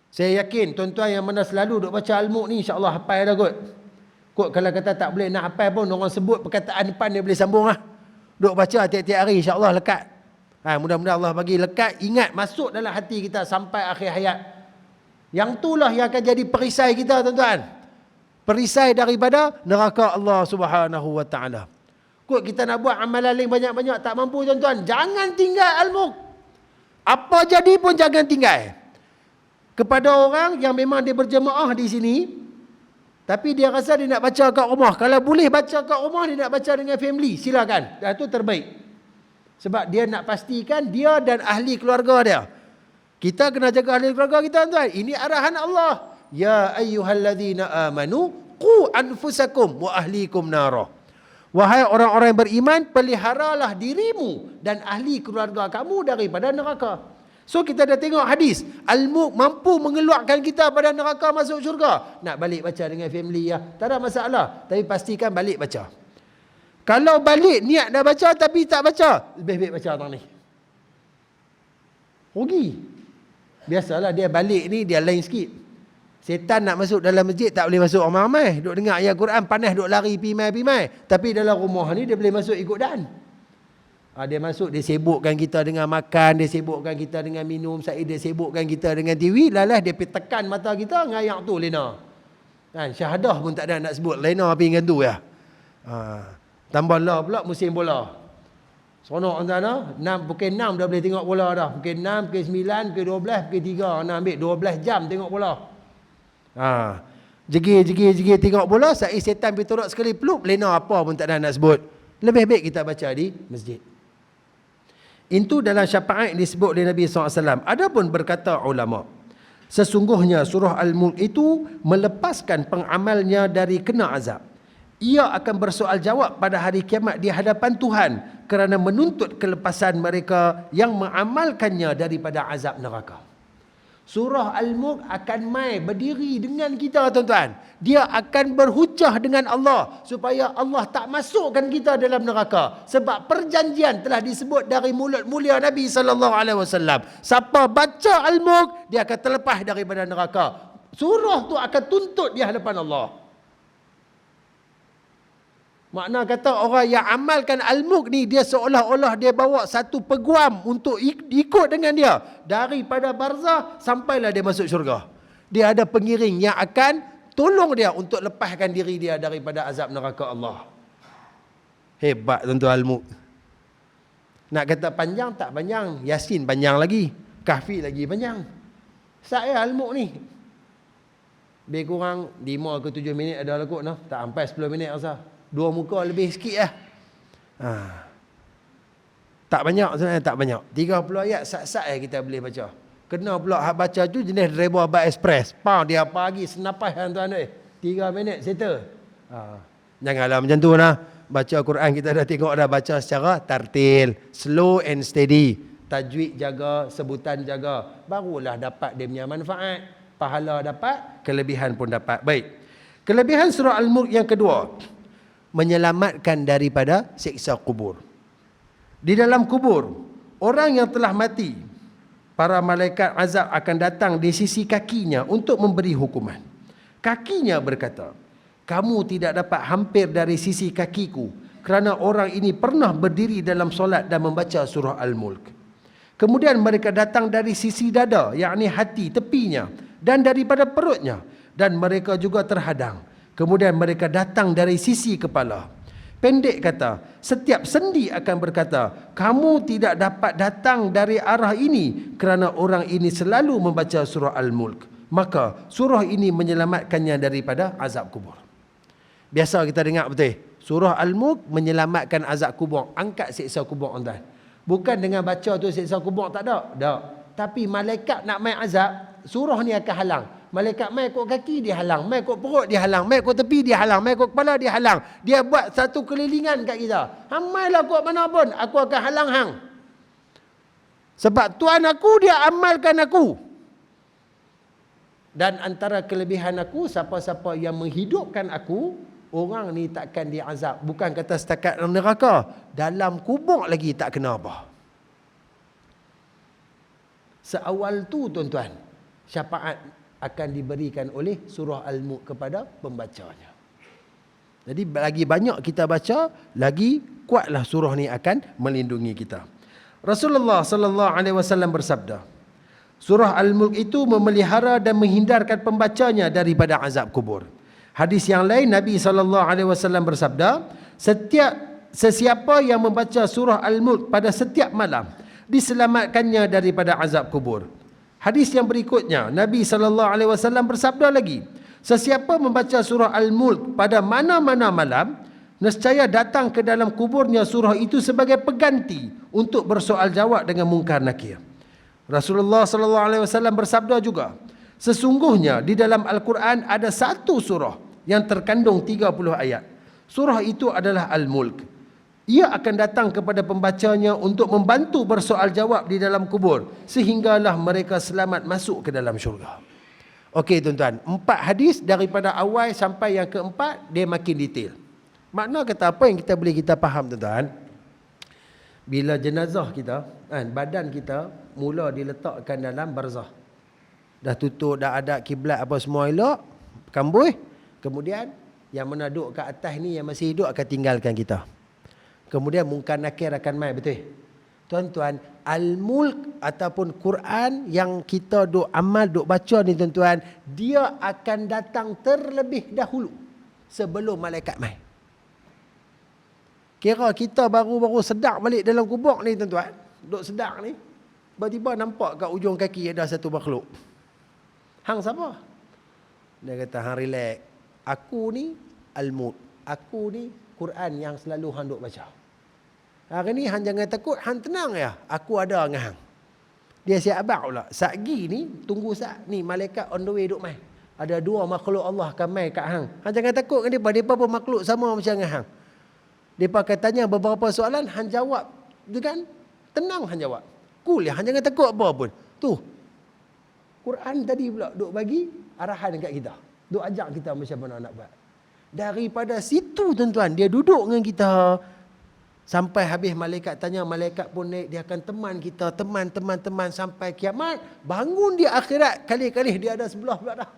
Saya yakin tuan-tuan yang mana selalu duk baca Al-Mulk ni, insya-Allah hafal dah kot. Kok kalau kata tak boleh nak hafal pun, orang sebut perkataan depan dia boleh sambung lah. Duk baca tiap-tiap hari, insya-Allah lekat. Mudah-mudahan Allah bagi lekat, ingat, masuk dalam hati kita sampai akhir hayat. Yang itulah yang akan jadi perisai kita, tuan-tuan. Perisai daripada neraka Allah Subhanahu wa taala. Kok kita nak buat amalan lain banyak-banyak tak mampu, tuan-tuan, jangan tinggal al-mulk. Apa jadi pun jangan tinggal. Kepada orang yang memang dia berjemaah di sini, tapi dia rasa dia nak baca kat rumah. Kalau boleh baca kat rumah, dia nak baca dengan family, silakan. Dan itu terbaik. Sebab dia nak pastikan dia dan ahli keluarga dia. Kita kena jaga ahli keluarga kita, tuan-tuan. Ini arahan Allah. Ya ayyuhalladzina amanu qu anfusakum wa ahlikum nara. Wahai orang-orang yang beriman, peliharalah dirimu dan ahli keluarga kamu daripada neraka. So kita dah tengok hadis, al-mulk mampu mengeluarkan kita pada neraka masuk syurga. Nak balik baca dengan family ya, tak ada masalah. Tapi pastikan balik baca. Kalau balik niat dah baca tapi tak baca, lebih baik baca orang ni. Rugi. Biasalah dia balik ni dia lain sikit. Setan nak masuk dalam masjid tak boleh masuk ramai-ramai. Duk dengar ayat Quran panas duk lari pimai-pimai. Tapi dalam rumah ni dia boleh masuk ikut dan. Dia masuk, dia sibukkan kita dengan makan, dia sibukkan kita dengan minum, dia sibukkan kita dengan TV, lalas dia pergi tekan mata kita, ngayak tu lena. Syahadah pun tak ada nak sebut, lena pergi dengan tu ya. Tambah lah pula musim bola. Seronok tuan-tuan, pukul 6 dah boleh tengok bola dah. Pukul 6, pukul 9, pukul 12, pukul 3, nak ambil 12 jam tengok bola. Jegir tengok bola, setan pergi turut sekali peluk, lena apa pun tak ada nak sebut. Lebih baik kita baca di masjid. Itu dalam syafaat yang disebut oleh Nabi SAW. Adapun berkata ulama, sesungguhnya surah Al-Mulk itu melepaskan pengamalnya dari kena azab. Ia akan bersoal jawab pada hari kiamat di hadapan Tuhan kerana menuntut kelepasan mereka yang mengamalkannya daripada azab neraka. Surah Al-Mulk akan mai berdiri dengan kita, tuan-tuan. Dia akan berhujah dengan Allah supaya Allah tak masukkan kita dalam neraka. Sebab perjanjian telah disebut dari mulut mulia Nabi SAW. Siapa baca Al-Mulk, dia akan terlepas daripada neraka. Surah tu akan tuntut di hadapan Allah. Makna kata orang yang amalkan Al-Mulk ni, dia seolah-olah dia bawa satu peguam untuk ikut dengan dia. Daripada barzah sampailah dia masuk syurga. Dia ada pengiring yang akan tolong dia untuk lepaskan diri dia daripada azab neraka Allah. Hebat tuan-tuan Al-Mulk. Nak kata panjang tak panjang. Yasin panjang lagi. Kahfi lagi panjang. Saya Al-Mulk ni. Lebih kurang 5 ke 7 minit ada lah kot. No? Tak sampai 10 minit rasa. 2 muka lebih sikit lah. Tak banyak sebenarnya, tak banyak. 30 ayat sat-sat kita boleh baca. Kena pula hak baca tu jenis driver bus express. Dia pagi senapas tuan-tuan 3 minit settle. Janganlah macam tu lah. Baca Quran kita dah tengok dah, baca secara tartil, slow and steady. Tajwid jaga, sebutan jaga. Barulah dapat dia punya manfaat. Pahala dapat, kelebihan pun dapat. Baik. Kelebihan surah Al-Mulk yang kedua, menyelamatkan daripada siksa kubur. Di dalam kubur, orang yang telah mati, para malaikat azab akan datang di sisi kakinya untuk memberi hukuman. Kakinya berkata, kamu tidak dapat hampir dari sisi kakiku kerana orang ini pernah berdiri dalam solat dan membaca surah Al-Mulk. Kemudian mereka datang dari sisi dada, yakni hati, tepinya, dan daripada perutnya, dan mereka juga terhadang. Kemudian mereka datang dari sisi kepala. Pendek kata, setiap sendi akan berkata, kamu tidak dapat datang dari arah ini kerana orang ini selalu membaca surah Al-Mulk. Maka surah ini menyelamatkannya daripada azab kubur. Biasa kita dengar betul. Surah Al-Mulk menyelamatkan azab kubur. Angkat siksa kubur tuan. Bukan dengan baca tu siksa kubur tak ada. Tak. Tapi malaikat nak main azab, surah ni akan halang. Malaikat mai kot kaki dia halang, mai kot perut dia halang, mai kot tepi dia halang, mai kot kepala dia halang. Dia buat satu kelilingan kat kita. Hamailah kot mana pun, aku akan halang hang. Sebab Tuhan aku dia amalkan aku. Dan antara kelebihan aku, siapa-siapa yang menghidupkan aku, orang ni takkan diazab. Bukan kata setakat dalam neraka, dalam kubur lagi tak kena apa. Seawal tu tuan-tuan, syafaat akan diberikan oleh surah Al-Mulk kepada pembacanya. Jadi lagi banyak kita baca, lagi kuatlah surah ni akan melindungi kita. Rasulullah sallallahu alaihi wasallam bersabda, surah Al-Mulk itu memelihara dan menghindarkan pembacanya daripada azab kubur. Hadis yang lain Nabi sallallahu alaihi wasallam bersabda, sesiapa yang membaca surah Al-Mulk pada setiap malam, diselamatkannya daripada azab kubur. Hadis yang berikutnya Nabi sallallahu alaihi wasallam bersabda lagi, sesiapa membaca surah Al-Mulk pada mana-mana malam, nescaya datang ke dalam kuburnya surah itu sebagai pengganti untuk bersoal jawab dengan mungkar nakir. Rasulullah sallallahu alaihi wasallam bersabda juga, sesungguhnya di dalam Al-Quran ada satu surah yang terkandung 30 ayat. Surah itu adalah Al-Mulk. Ia akan datang kepada pembacanya untuk membantu bersoal jawab di dalam kubur, sehinggalah mereka selamat masuk ke dalam syurga. Okey tuan-tuan, 4 hadis daripada awal sampai yang keempat, dia makin detail. Makna kata apa yang kita faham tuan-tuan? Bila jenazah kita, badan kita mula diletakkan dalam barzah. Dah tutup, dah ada kiblat apa semua elok, kambuh. Kemudian yang mana duduk kat atas ni, yang masih hidup akan tinggalkan kita. Kemudian mungkar nakir akan mai, betul? Tuan-tuan, Al-Mulk ataupun Quran yang kita duk amal, duk baca ni tuan-tuan, dia akan datang terlebih dahulu sebelum malaikat mai. Kira kita baru-baru sedar balik dalam kubur ni tuan-tuan, duk sedar ni, tiba-tiba nampak kat ujung kaki ada satu makhluk. Hang siapa? Dia kata, hang relax. Aku ni Al-Mulk. Aku ni Quran yang selalu hang duk baca. Hari ni hang jangan takut, hang tenang ya. Aku ada dengan hang. Dia siap abang pula. Satgi ni, tunggu sat ni, malaikat on the way duk mai. Ada 2 makhluk Allah akan mai kat hang. Hang jangan takut dengan depa. Depa pun makhluk sama macam dengan hang. Depa akan tanya beberapa soalan, hang jawab dengan tenang, hang jawab. Cool ya, hang jangan takut apa pun. Tu. Quran tadi pula duk bagi arahan dekat kita. Duk ajak kita macam mana nak buat. Daripada situ tuan-tuan, dia duduk dengan kita sampai habis malaikat tanya, malaikat pun naik, dia akan teman kita, teman sampai kiamat. Bangun di akhirat, kali-kali dia ada sebelah pula dah.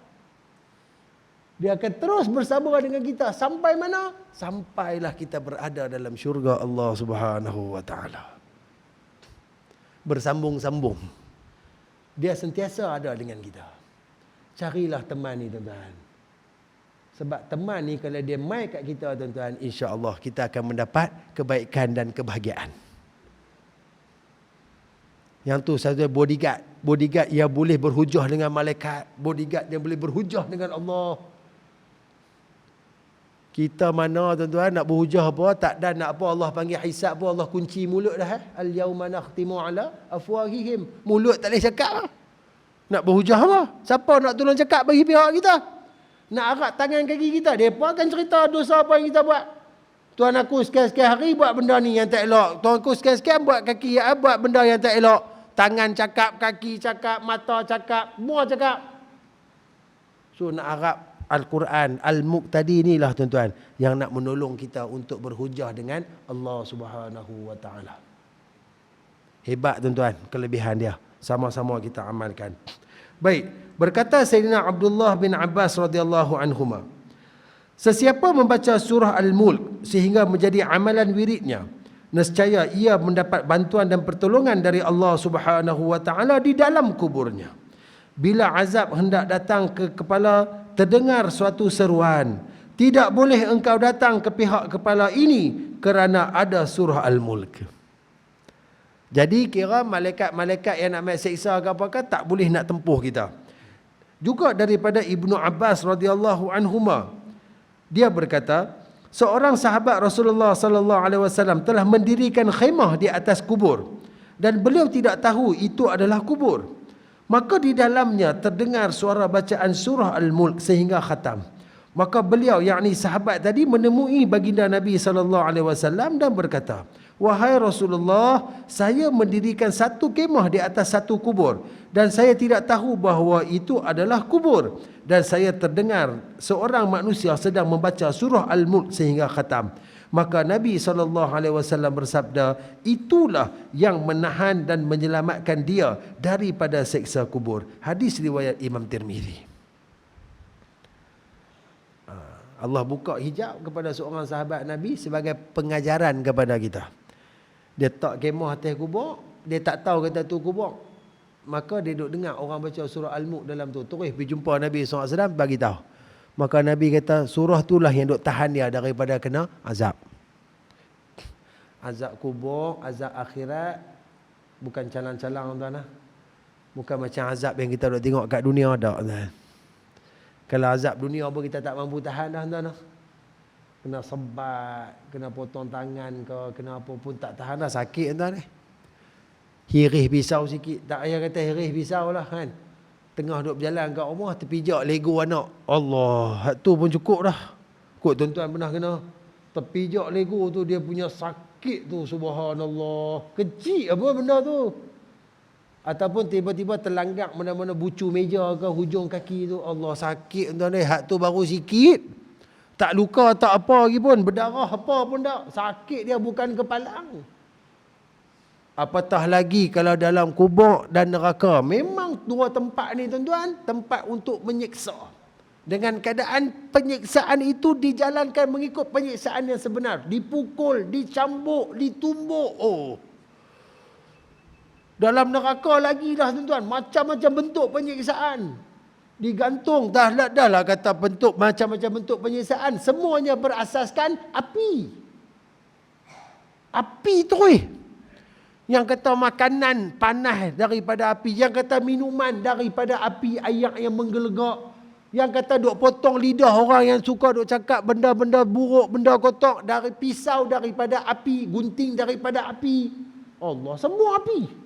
Dia akan terus bersama dengan kita sampai mana? Sampailah kita berada dalam syurga Allah Subhanahu wa taala. Bersambung-sambung. Dia sentiasa ada dengan kita. Carilah teman ni tuan-tuan. Sebab teman ni kalau dia mai kat kita tuan-tuan, insya-Allah kita akan mendapat kebaikan dan kebahagiaan. Yang tu satu bodyguard. Bodyguard ia boleh berhujah dengan malaikat. Bodyguard dia boleh berhujah dengan Allah. Kita mana tuan-tuan nak berhujah apa, tak dan nak apa, Allah panggil hisab pun Allah kunci mulut dah. Al-yauma nakhtimu ala afwahihim. Mulut tak boleh cakap lah. Nak berhujah apa? Siapa nak tolong cakap bagi pihak kita? Nak arak tangan kaki kita, depa akan cerita dosa apa yang kita buat. Tuan aku sekian-sekian hari buat benda ni yang tak elok. Tuan aku sekian-sekian buat buat benda yang tak elok. Tangan cakap, kaki cakap, mata cakap, semua cakap. So nak harap Al-Quran, Al-Mulk tadi inilah tuan-tuan yang nak menolong kita untuk berhujah dengan Allah Subhanahu wa taala. Hebat tuan-tuan kelebihan dia. Sama-sama kita amalkan. Baik, berkata Sayyidina Abdullah bin Abbas radhiyallahu anhuma, sesiapa membaca surah Al-Mulk sehingga menjadi amalan wiridnya, nescaya ia mendapat bantuan dan pertolongan dari Allah Subhanahu wa taala di dalam kuburnya. Bila azab hendak datang ke kepala, terdengar suatu seruan, tidak boleh engkau datang ke pihak kepala ini kerana ada surah Al-Mulk. Jadi kira malaikat-malaikat yang nak seksa ke apa kan tak boleh nak tempuh kita. Juga daripada Ibnu Abbas radhiyallahu anhuma, dia berkata, seorang sahabat Rasulullah sallallahu alaihi wasallam telah mendirikan khemah di atas kubur dan beliau tidak tahu itu adalah kubur. Maka di dalamnya terdengar suara bacaan surah Al-Mulk sehingga khatam. Maka beliau, yakni sahabat tadi, menemui baginda Nabi sallallahu alaihi wasallam dan berkata, "Wahai Rasulullah, saya mendirikan satu kemah di atas satu kubur dan saya tidak tahu bahawa itu adalah kubur, dan saya terdengar seorang manusia sedang membaca surah Al-Mulk sehingga khatam." Maka Nabi SAW bersabda, itulah yang menahan dan menyelamatkan dia daripada seksa kubur. Hadis riwayat Imam Tirmizi. Allah buka hijab kepada seorang sahabat Nabi sebagai pengajaran kepada kita. Dia tak kemah atas kubur, dia tak tahu kata tu kubur. Maka dia duduk dengar orang baca surah Al-Mulk dalam tu. Terus pergi jumpa Nabi SAW, bagi tahu. Maka Nabi kata surah itulah yang duk tahan dia daripada kena azab. Azab kubur, azab akhirat, bukan calang-calang tuan-tuan. Bukan macam azab yang kita duk tengok kat dunia dak tuan. Kalau azab dunia pun kita tak mampu tahan dah tuan-tuan. Kena sebat, kena potong tangan ke, kena apa pun tak tahan dah, sakit tuan-tuan. Hirih pisau sikit, tak payah kata hirih pisau lah kan. Tengah duk berjalan kat rumah, terpijak Lego anak. Allah, tu pun cukup dah. Kok tuan-tuan pernah kena terpijak Lego tu, dia punya sakit tu, subhanallah. Kecil apa benda tu. Ataupun tiba-tiba terlanggak mana-mana bucu meja ke hujung kaki tu. Allah, sakit tuan-tuan. Hak tu baru sikit. Tak luka, tak apa lagi pun. Berdarah apa pun tak. Sakit dia bukan kepalang. Apatah lagi kalau dalam kubur dan neraka. Memang dua tempat ni tuan-tuan, tempat untuk menyiksa. Dengan keadaan penyiksaan itu dijalankan mengikut penyiksaan yang sebenar. Dipukul, dicambuk, ditumbuk. Oh. Dalam neraka lagi dah tuan-tuan. Macam-macam bentuk penyiksaan. Digantung. Dah lah kata bentuk, macam-macam bentuk penyiksaan. Semuanya berasaskan api. Api terus. Yang kata makanan panas daripada api. Yang kata minuman daripada api, air yang menggelegak. Yang kata duk potong lidah orang yang suka duk cakap benda-benda buruk, benda kotor. Dari pisau daripada api, gunting daripada api. Allah, semua api.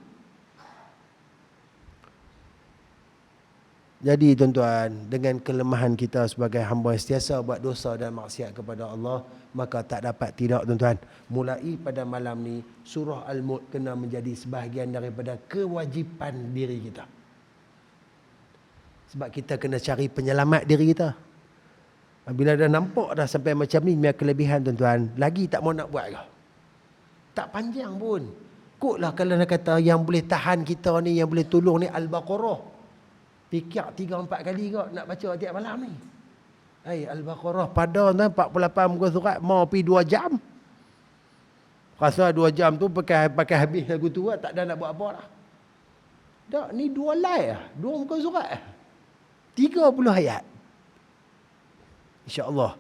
Jadi tuan-tuan, dengan kelemahan kita sebagai hamba yang sentiasa buat dosa dan maksiat kepada Allah, maka tak dapat tidak tuan-tuan. Mulai pada malam ni, surah Al-Mulk kena menjadi sebahagian daripada kewajipan diri kita. Sebab kita kena cari penyelamat diri kita. Bila dah nampak dah sampai macam ni, punya kelebihan tuan-tuan, lagi tak mau nak buat ke? Tak panjang pun. Kuklah kalau nak kata yang boleh tahan kita ni, yang boleh tolong ni Al-Baqarah. Fikir 3-4 kali kot nak baca tiap malam ni. Al-Baqarah pada 48 muka surat, mau pergi 2 jam. Rasa 2 jam tu pakai habis lagu tu, tak ada nak buat apa dah. Tak, ni 2 line lah. 2 muka surat lah. 30 ayat. InsyaAllah.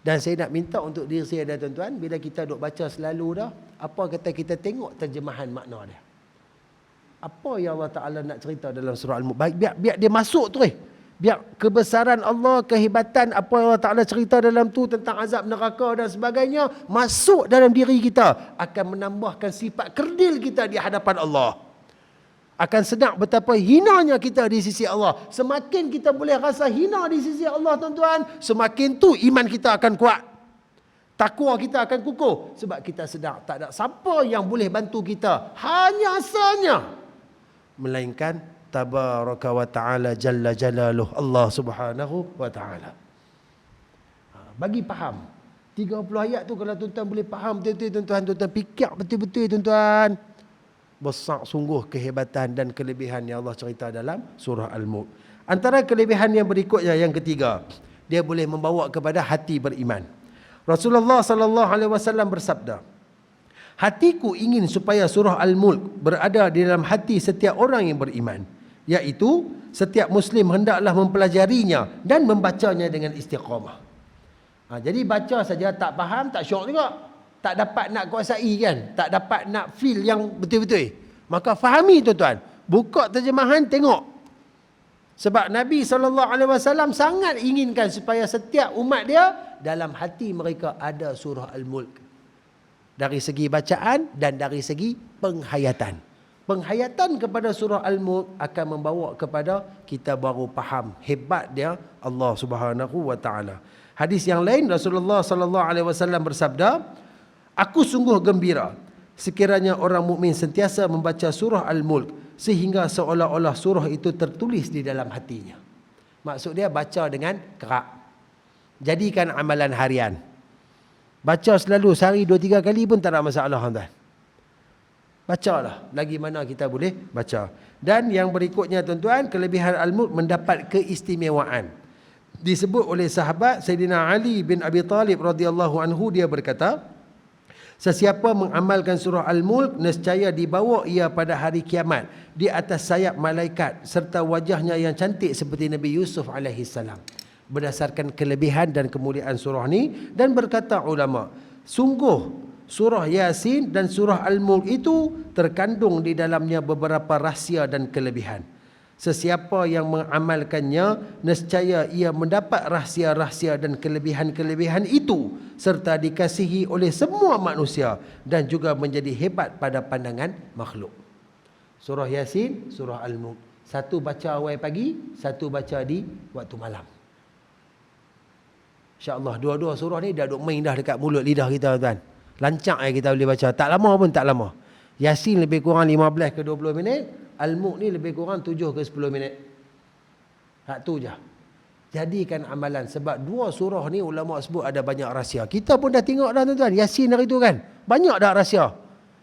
Dan saya nak minta untuk diri saya dan tuan-tuan, bila kita duk baca selalu dah, apa kata kita tengok terjemahan makna dia. Apa yang Allah Ta'ala nak cerita dalam surah Al-Mulk. Biar dia masuk tu. Biar kebesaran Allah, kehebatan apa yang Allah Ta'ala cerita dalam tu tentang azab neraka dan sebagainya, masuk dalam diri kita. Akan menambahkan sifat kerdil kita di hadapan Allah. Akan sedar betapa hinanya kita di sisi Allah. Semakin kita boleh rasa hina di sisi Allah tuan-tuan, semakin tu iman kita akan kuat. Takwa kita akan kukuh. Sebab kita sedar tak ada siapa yang boleh bantu kita. Hanya sahaja. Melainkan tabaraka wa ta'ala jalla jalaluh, Allah subhanahu wa ta'ala. Bagi faham 30 ayat tu, kalau tuan-tuan boleh faham betul-betul tuan-tuan, fikir betul-betul tuan-tuan, besar sungguh kehebatan dan kelebihan yang Allah cerita dalam surah Al-Mulk. Antara kelebihan yang berikutnya, yang ketiga, dia boleh membawa kepada hati beriman. Rasulullah sallallahu alaihi wasallam bersabda, hatiku ingin supaya surah Al-Mulk berada di dalam hati setiap orang yang beriman. Iaitu, setiap Muslim hendaklah mempelajarinya dan membacanya dengan istiqamah. Jadi baca saja tak faham, tak syok juga. Tak dapat nak kuasai kan. Tak dapat nak feel yang betul-betul. Maka fahami tuan-tuan. Buka terjemahan, tengok. Sebab Nabi SAW sangat inginkan supaya setiap umat dia, dalam hati mereka ada surah Al-Mulk. Dari segi bacaan dan dari segi penghayatan. Penghayatan kepada surah Al-Mulk akan membawa kepada kita baru faham hebat dia Allah Subhanahu wa taala. Hadis yang lain, Rasulullah sallallahu alaihi wasallam bersabda, aku sungguh gembira sekiranya orang mukmin sentiasa membaca surah Al-Mulk sehingga seolah-olah surah itu tertulis di dalam hatinya. Maksud dia baca dengan kerap. Jadikan amalan harian. Baca selalu, sehari 2-3 kali pun tak ada masalah tuan. Bacalah, lagi mana kita boleh baca. Dan yang berikutnya tuan-tuan, kelebihan Al-Mulk mendapat keistimewaan. Disebut oleh sahabat Sayyidina Ali bin Abi Talib radhiyallahu anhu, dia berkata, sesiapa mengamalkan surah Al-Mulk, nescaya dibawa ia pada hari kiamat di atas sayap malaikat serta wajahnya yang cantik seperti Nabi Yusuf alaihi salam. Berdasarkan kelebihan dan kemuliaan surah ni, dan berkata ulama, sungguh surah Yasin dan surah Al-Mulk itu terkandung di dalamnya beberapa rahsia dan kelebihan. Sesiapa yang mengamalkannya, nescaya ia mendapat rahsia-rahsia dan kelebihan-kelebihan itu serta dikasihi oleh semua manusia dan juga menjadi hebat pada pandangan makhluk. Surah Yasin, surah Al-Mulk. Satu baca awal pagi, satu baca di waktu malam. InsyaAllah dua-dua surah ni dah duk main dah dekat mulut lidah kita, tuan. Lancak kita boleh baca. Tak lama pun tak lama. Yasin lebih kurang 15 ke 20 minit. Al-Mulk ni lebih kurang 7 ke 10 minit. Hak tu je. Jadikan amalan. Sebab dua surah ni ulama sebut ada banyak rahsia. Kita pun dah tengok dah, tuan-tuan. Yasin hari tu kan. Banyak dah rahsia.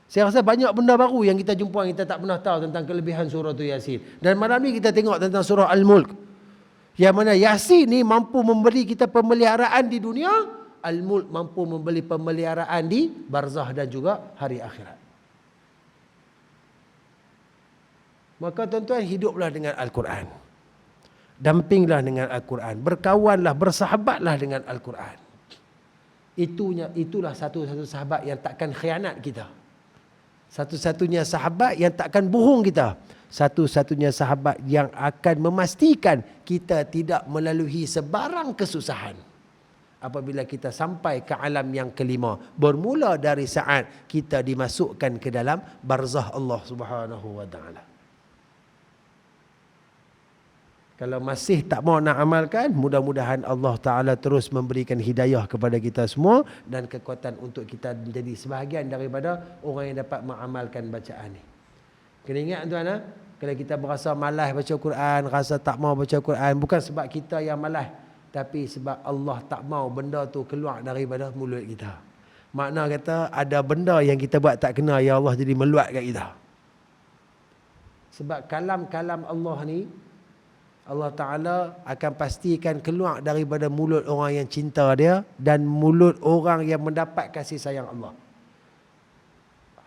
Saya rasa banyak benda baru yang kita jumpa, yang kita tak pernah tahu tentang kelebihan surah tu Yasin. Dan malam ni kita tengok tentang surah Al-Mulk. Yang mana Yasin ni mampu memberi kita pemeliharaan di dunia. Al-Mulk mampu memberi pemeliharaan di barzah dan juga hari akhirat. Maka tuan-tuan, hiduplah dengan Al-Quran. Dampinglah dengan Al-Quran. Berkawanlah, bersahabatlah dengan Al-Quran. Itulah satu-satu sahabat yang takkan khianat kita. Satu-satunya sahabat yang takkan bohong kita. Satu-satunya sahabat yang akan memastikan kita tidak melalui sebarang kesusahan apabila kita sampai ke alam yang kelima, bermula dari saat kita dimasukkan ke dalam barzah Allah Subhanahu wa taala. Kalau masih tak mau nak amalkan, mudah-mudahan Allah Ta'ala terus memberikan hidayah kepada kita semua dan kekuatan untuk kita menjadi sebahagian daripada orang yang dapat mengamalkan bacaan ni. Kena ingat tuan, kalau kita berasa malas baca Quran, rasa tak mau baca Quran, bukan sebab kita yang malas, tapi sebab Allah tak mau benda tu keluar daripada mulut kita. Makna kata ada benda yang kita buat tak kena, ya Allah jadi meluat kat kita. Sebab kalam-kalam Allah ni, Allah Ta'ala akan pastikan keluar daripada mulut orang yang cinta dia dan mulut orang yang mendapat kasih sayang Allah.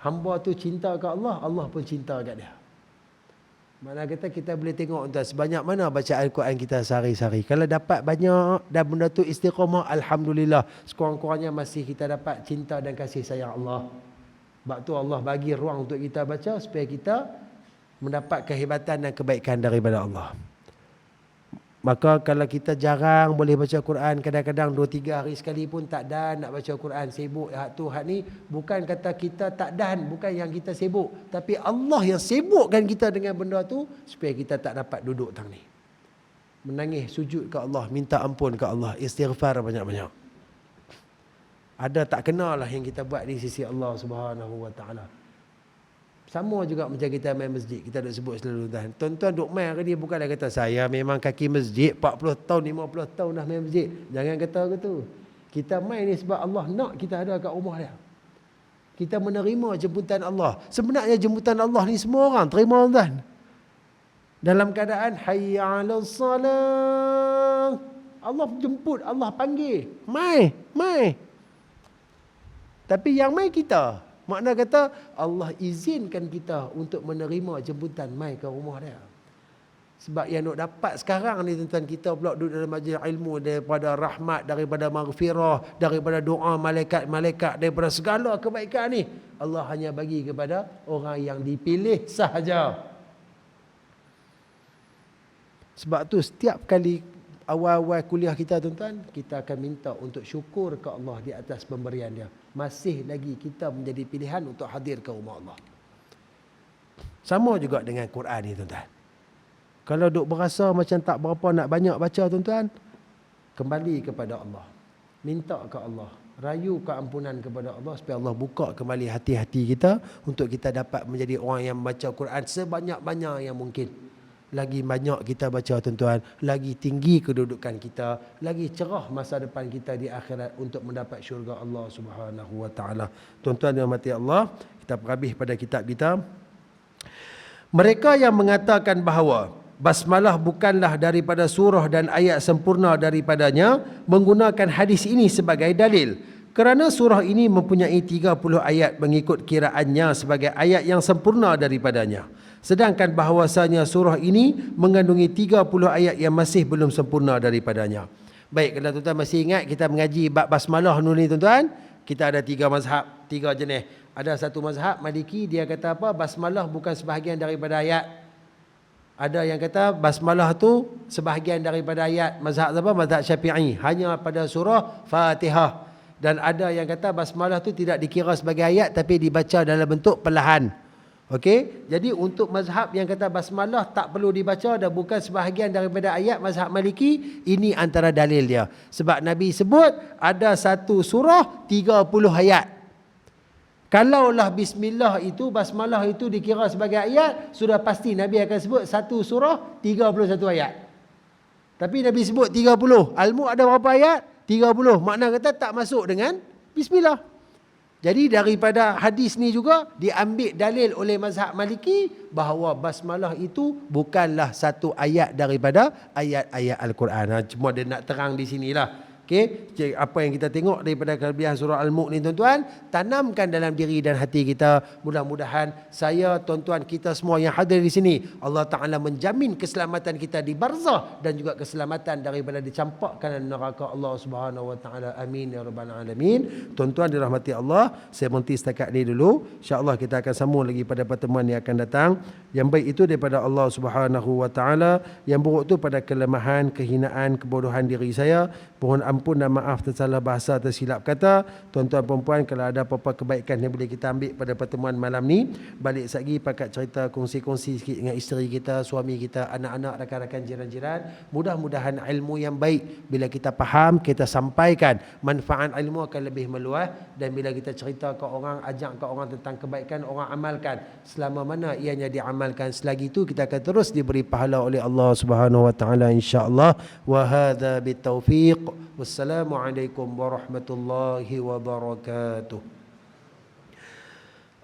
Hamba tu cinta ke Allah, Allah pun cinta kat dia. Mana kata kita boleh tengok tuan, sebanyak mana baca Al-Quran kita sehari-hari. Kalau dapat banyak dan benda tu istiqamah, Alhamdulillah. Sekurang-kurangnya masih kita dapat cinta dan kasih sayang Allah. Sebab tu Allah bagi ruang untuk kita baca supaya kita mendapat kehebatan dan kebaikan daripada Allah. Maka kalau kita jarang boleh baca Quran, kadang-kadang 2-3 hari sekali pun tak dan nak baca Quran, sibuk hak tu hak ni, bukan kata kita tak dan, bukan yang kita sibuk, tapi Allah yang sibukkan kita dengan benda tu supaya kita tak dapat duduk tang ni. Menangis sujud ke Allah, minta ampun ke Allah, istighfar banyak-banyak. Ada tak kenalah yang kita buat di sisi Allah Subhanahu wa taala. Sama juga macam kita main masjid. Kita dah sebut selalu tuan. Tuan-tuan duk main ke dia, bukanlah kata saya memang kaki masjid 40 tahun, 50 tahun dah main masjid. Jangan kata gitu. Kita main ni sebab Allah nak kita ada kat rumah dia. Kita menerima jemputan Allah. Sebenarnya jemputan Allah ni semua orang terima tuan. Dalam keadaan hayya 'alas salah. Allah jemput, Allah panggil. Mai, mai. Tapi yang mai kita. Makna kata Allah izinkan kita untuk menerima jemputan mai ke rumah dia. Sebab yang nak dapat sekarang ni tuan-tuan, kita pula duduk dalam majlis ilmu, daripada rahmat, daripada maghfirah, daripada doa malaikat-malaikat, daripada segala kebaikan ni, Allah hanya bagi kepada orang yang dipilih sahaja. Sebab tu setiap kali awal-awal kuliah kita tuan-tuan, kita akan minta untuk syukur ke Allah di atas pemberian dia. Masih lagi kita menjadi pilihan untuk hadir ke rumah Allah. Sama juga dengan Quran ni tuan-tuan. Kalau duk berasa macam tak berapa nak banyak baca tuan-tuan, kembali kepada Allah. Minta ke Allah. Rayu keampunan kepada Allah supaya Allah buka kembali hati-hati kita untuk kita dapat menjadi orang yang membaca Quran sebanyak-banyak yang mungkin. Lagi banyak kita baca tuan-tuan, lagi tinggi kedudukan kita, lagi cerah masa depan kita di akhirat untuk mendapat syurga Allah Subhanahu wa taala. Tuan-tuan yang dirahmati Allah, kita perhabis pada kitab kita. Mereka yang mengatakan bahawa basmalah bukanlah daripada surah dan ayat sempurna daripadanya, menggunakan hadis ini sebagai dalil. Kerana surah ini mempunyai 30 ayat mengikut kiraannya sebagai ayat yang sempurna daripadanya. Sedangkan bahawasanya surah ini mengandungi 30 ayat yang masih belum sempurna daripadanya. Baik, kalau tuan-tuan masih ingat kita mengaji bab basmalah dulu ni tuan-tuan, kita ada 3 mazhab, 3 jenis. Ada satu mazhab Maliki, dia kata apa? Basmalah bukan sebahagian daripada ayat. Ada yang kata basmalah tu sebahagian daripada ayat. Mazhab apa? Mazhab Syafi'i, hanya pada surah Fatihah. Dan ada yang kata basmalah tu tidak dikira sebagai ayat tapi dibaca dalam bentuk perlahan. Okey, jadi untuk mazhab yang kata basmalah tak perlu dibaca dan bukan sebahagian daripada ayat, mazhab Maliki, ini antara dalil dia. Sebab Nabi sebut ada satu surah 30 ayat. Kalaulah bismillah itu, basmalah itu dikira sebagai ayat, sudah pasti Nabi akan sebut satu surah 31 ayat. Tapi Nabi sebut 30. Al-Mulk ada berapa ayat? 30. Makna kata tak masuk dengan bismillah. Jadi daripada hadis ni juga diambil dalil oleh mazhab Maliki bahawa basmalah itu bukanlah satu ayat daripada ayat-ayat Al-Quran. Cuma dia nak terang di sinilah. Okey, apa yang kita tengok daripada kelebihan surah Al-Mulk ni tuan-tuan, tanamkan dalam diri dan hati kita. Mudah-mudahan saya, tuan-tuan, kita semua yang hadir di sini, Allah Ta'ala menjamin keselamatan kita di barzah dan juga keselamatan daripada dicampakkan neraka Allah Subhanahu Wa Ta'ala. Amin ya rabbal alamin. Tuan-tuan dirahmati Allah, saya berhenti setakat ni dulu. InsyaAllah kita akan sambung lagi pada pertemuan yang akan datang. Yang baik itu daripada Allah Subhanahu Wa Ta'ala, yang buruk itu pada kelemahan, kehinaan, kebodohan diri saya. Mohon ampun dan maaf tersalah bahasa, tersilap kata. Tuan-tuan perempuan, kalau ada apa-apa kebaikan yang boleh kita ambil pada pertemuan malam ni, balik lagi pakat cerita, kongsi-kongsi sikit dengan isteri kita, suami kita, anak-anak, rakan-rakan, jiran-jiran. Mudah-mudahan ilmu yang baik bila kita faham, kita sampaikan, manfaat ilmu akan lebih meluas. Dan bila kita cerita ke orang, ajak ke orang tentang kebaikan, orang amalkan. Selama mana ianya diamalkan, selagi itu kita akan terus diberi pahala oleh Allah Subhanahu Wa Ta'ala, insya-Allah. Wa hadza bitaufiq. Wassalamualaikum warahmatullahi wabarakatuh.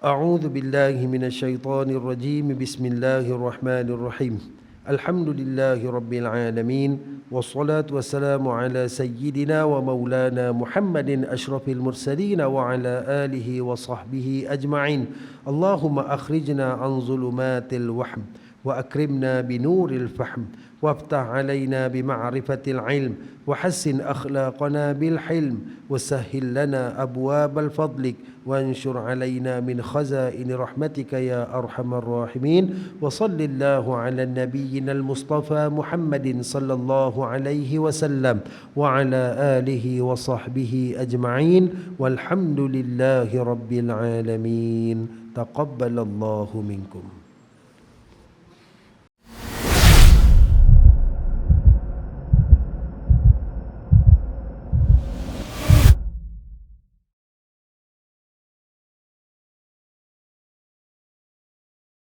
A'udzu billahi minasyaitonir rajim. Bismillahirrahmanirrahim. Alhamdulillahi rabbil alamin. Wassalatu wassalamu ala sayyidina wa maulana Muhammadin asyrafil mursalin wa ala alihi wa sahbihi ajma'in. Allahumma akhrijna an zulumatil wahm wa akrimna binuril fahm وافتح علينا بمعرفة العلم وحسن أخلاقنا بالحلم وسهل لنا أبواب الفضل وانشر علينا من خزائن رحمتك يا أرحم الراحمين وصل الله على نبينا المصطفى محمد صلى الله عليه وسلم وعلى آله وصحبه أجمعين والحمد لله رب العالمين تقبل الله منكم.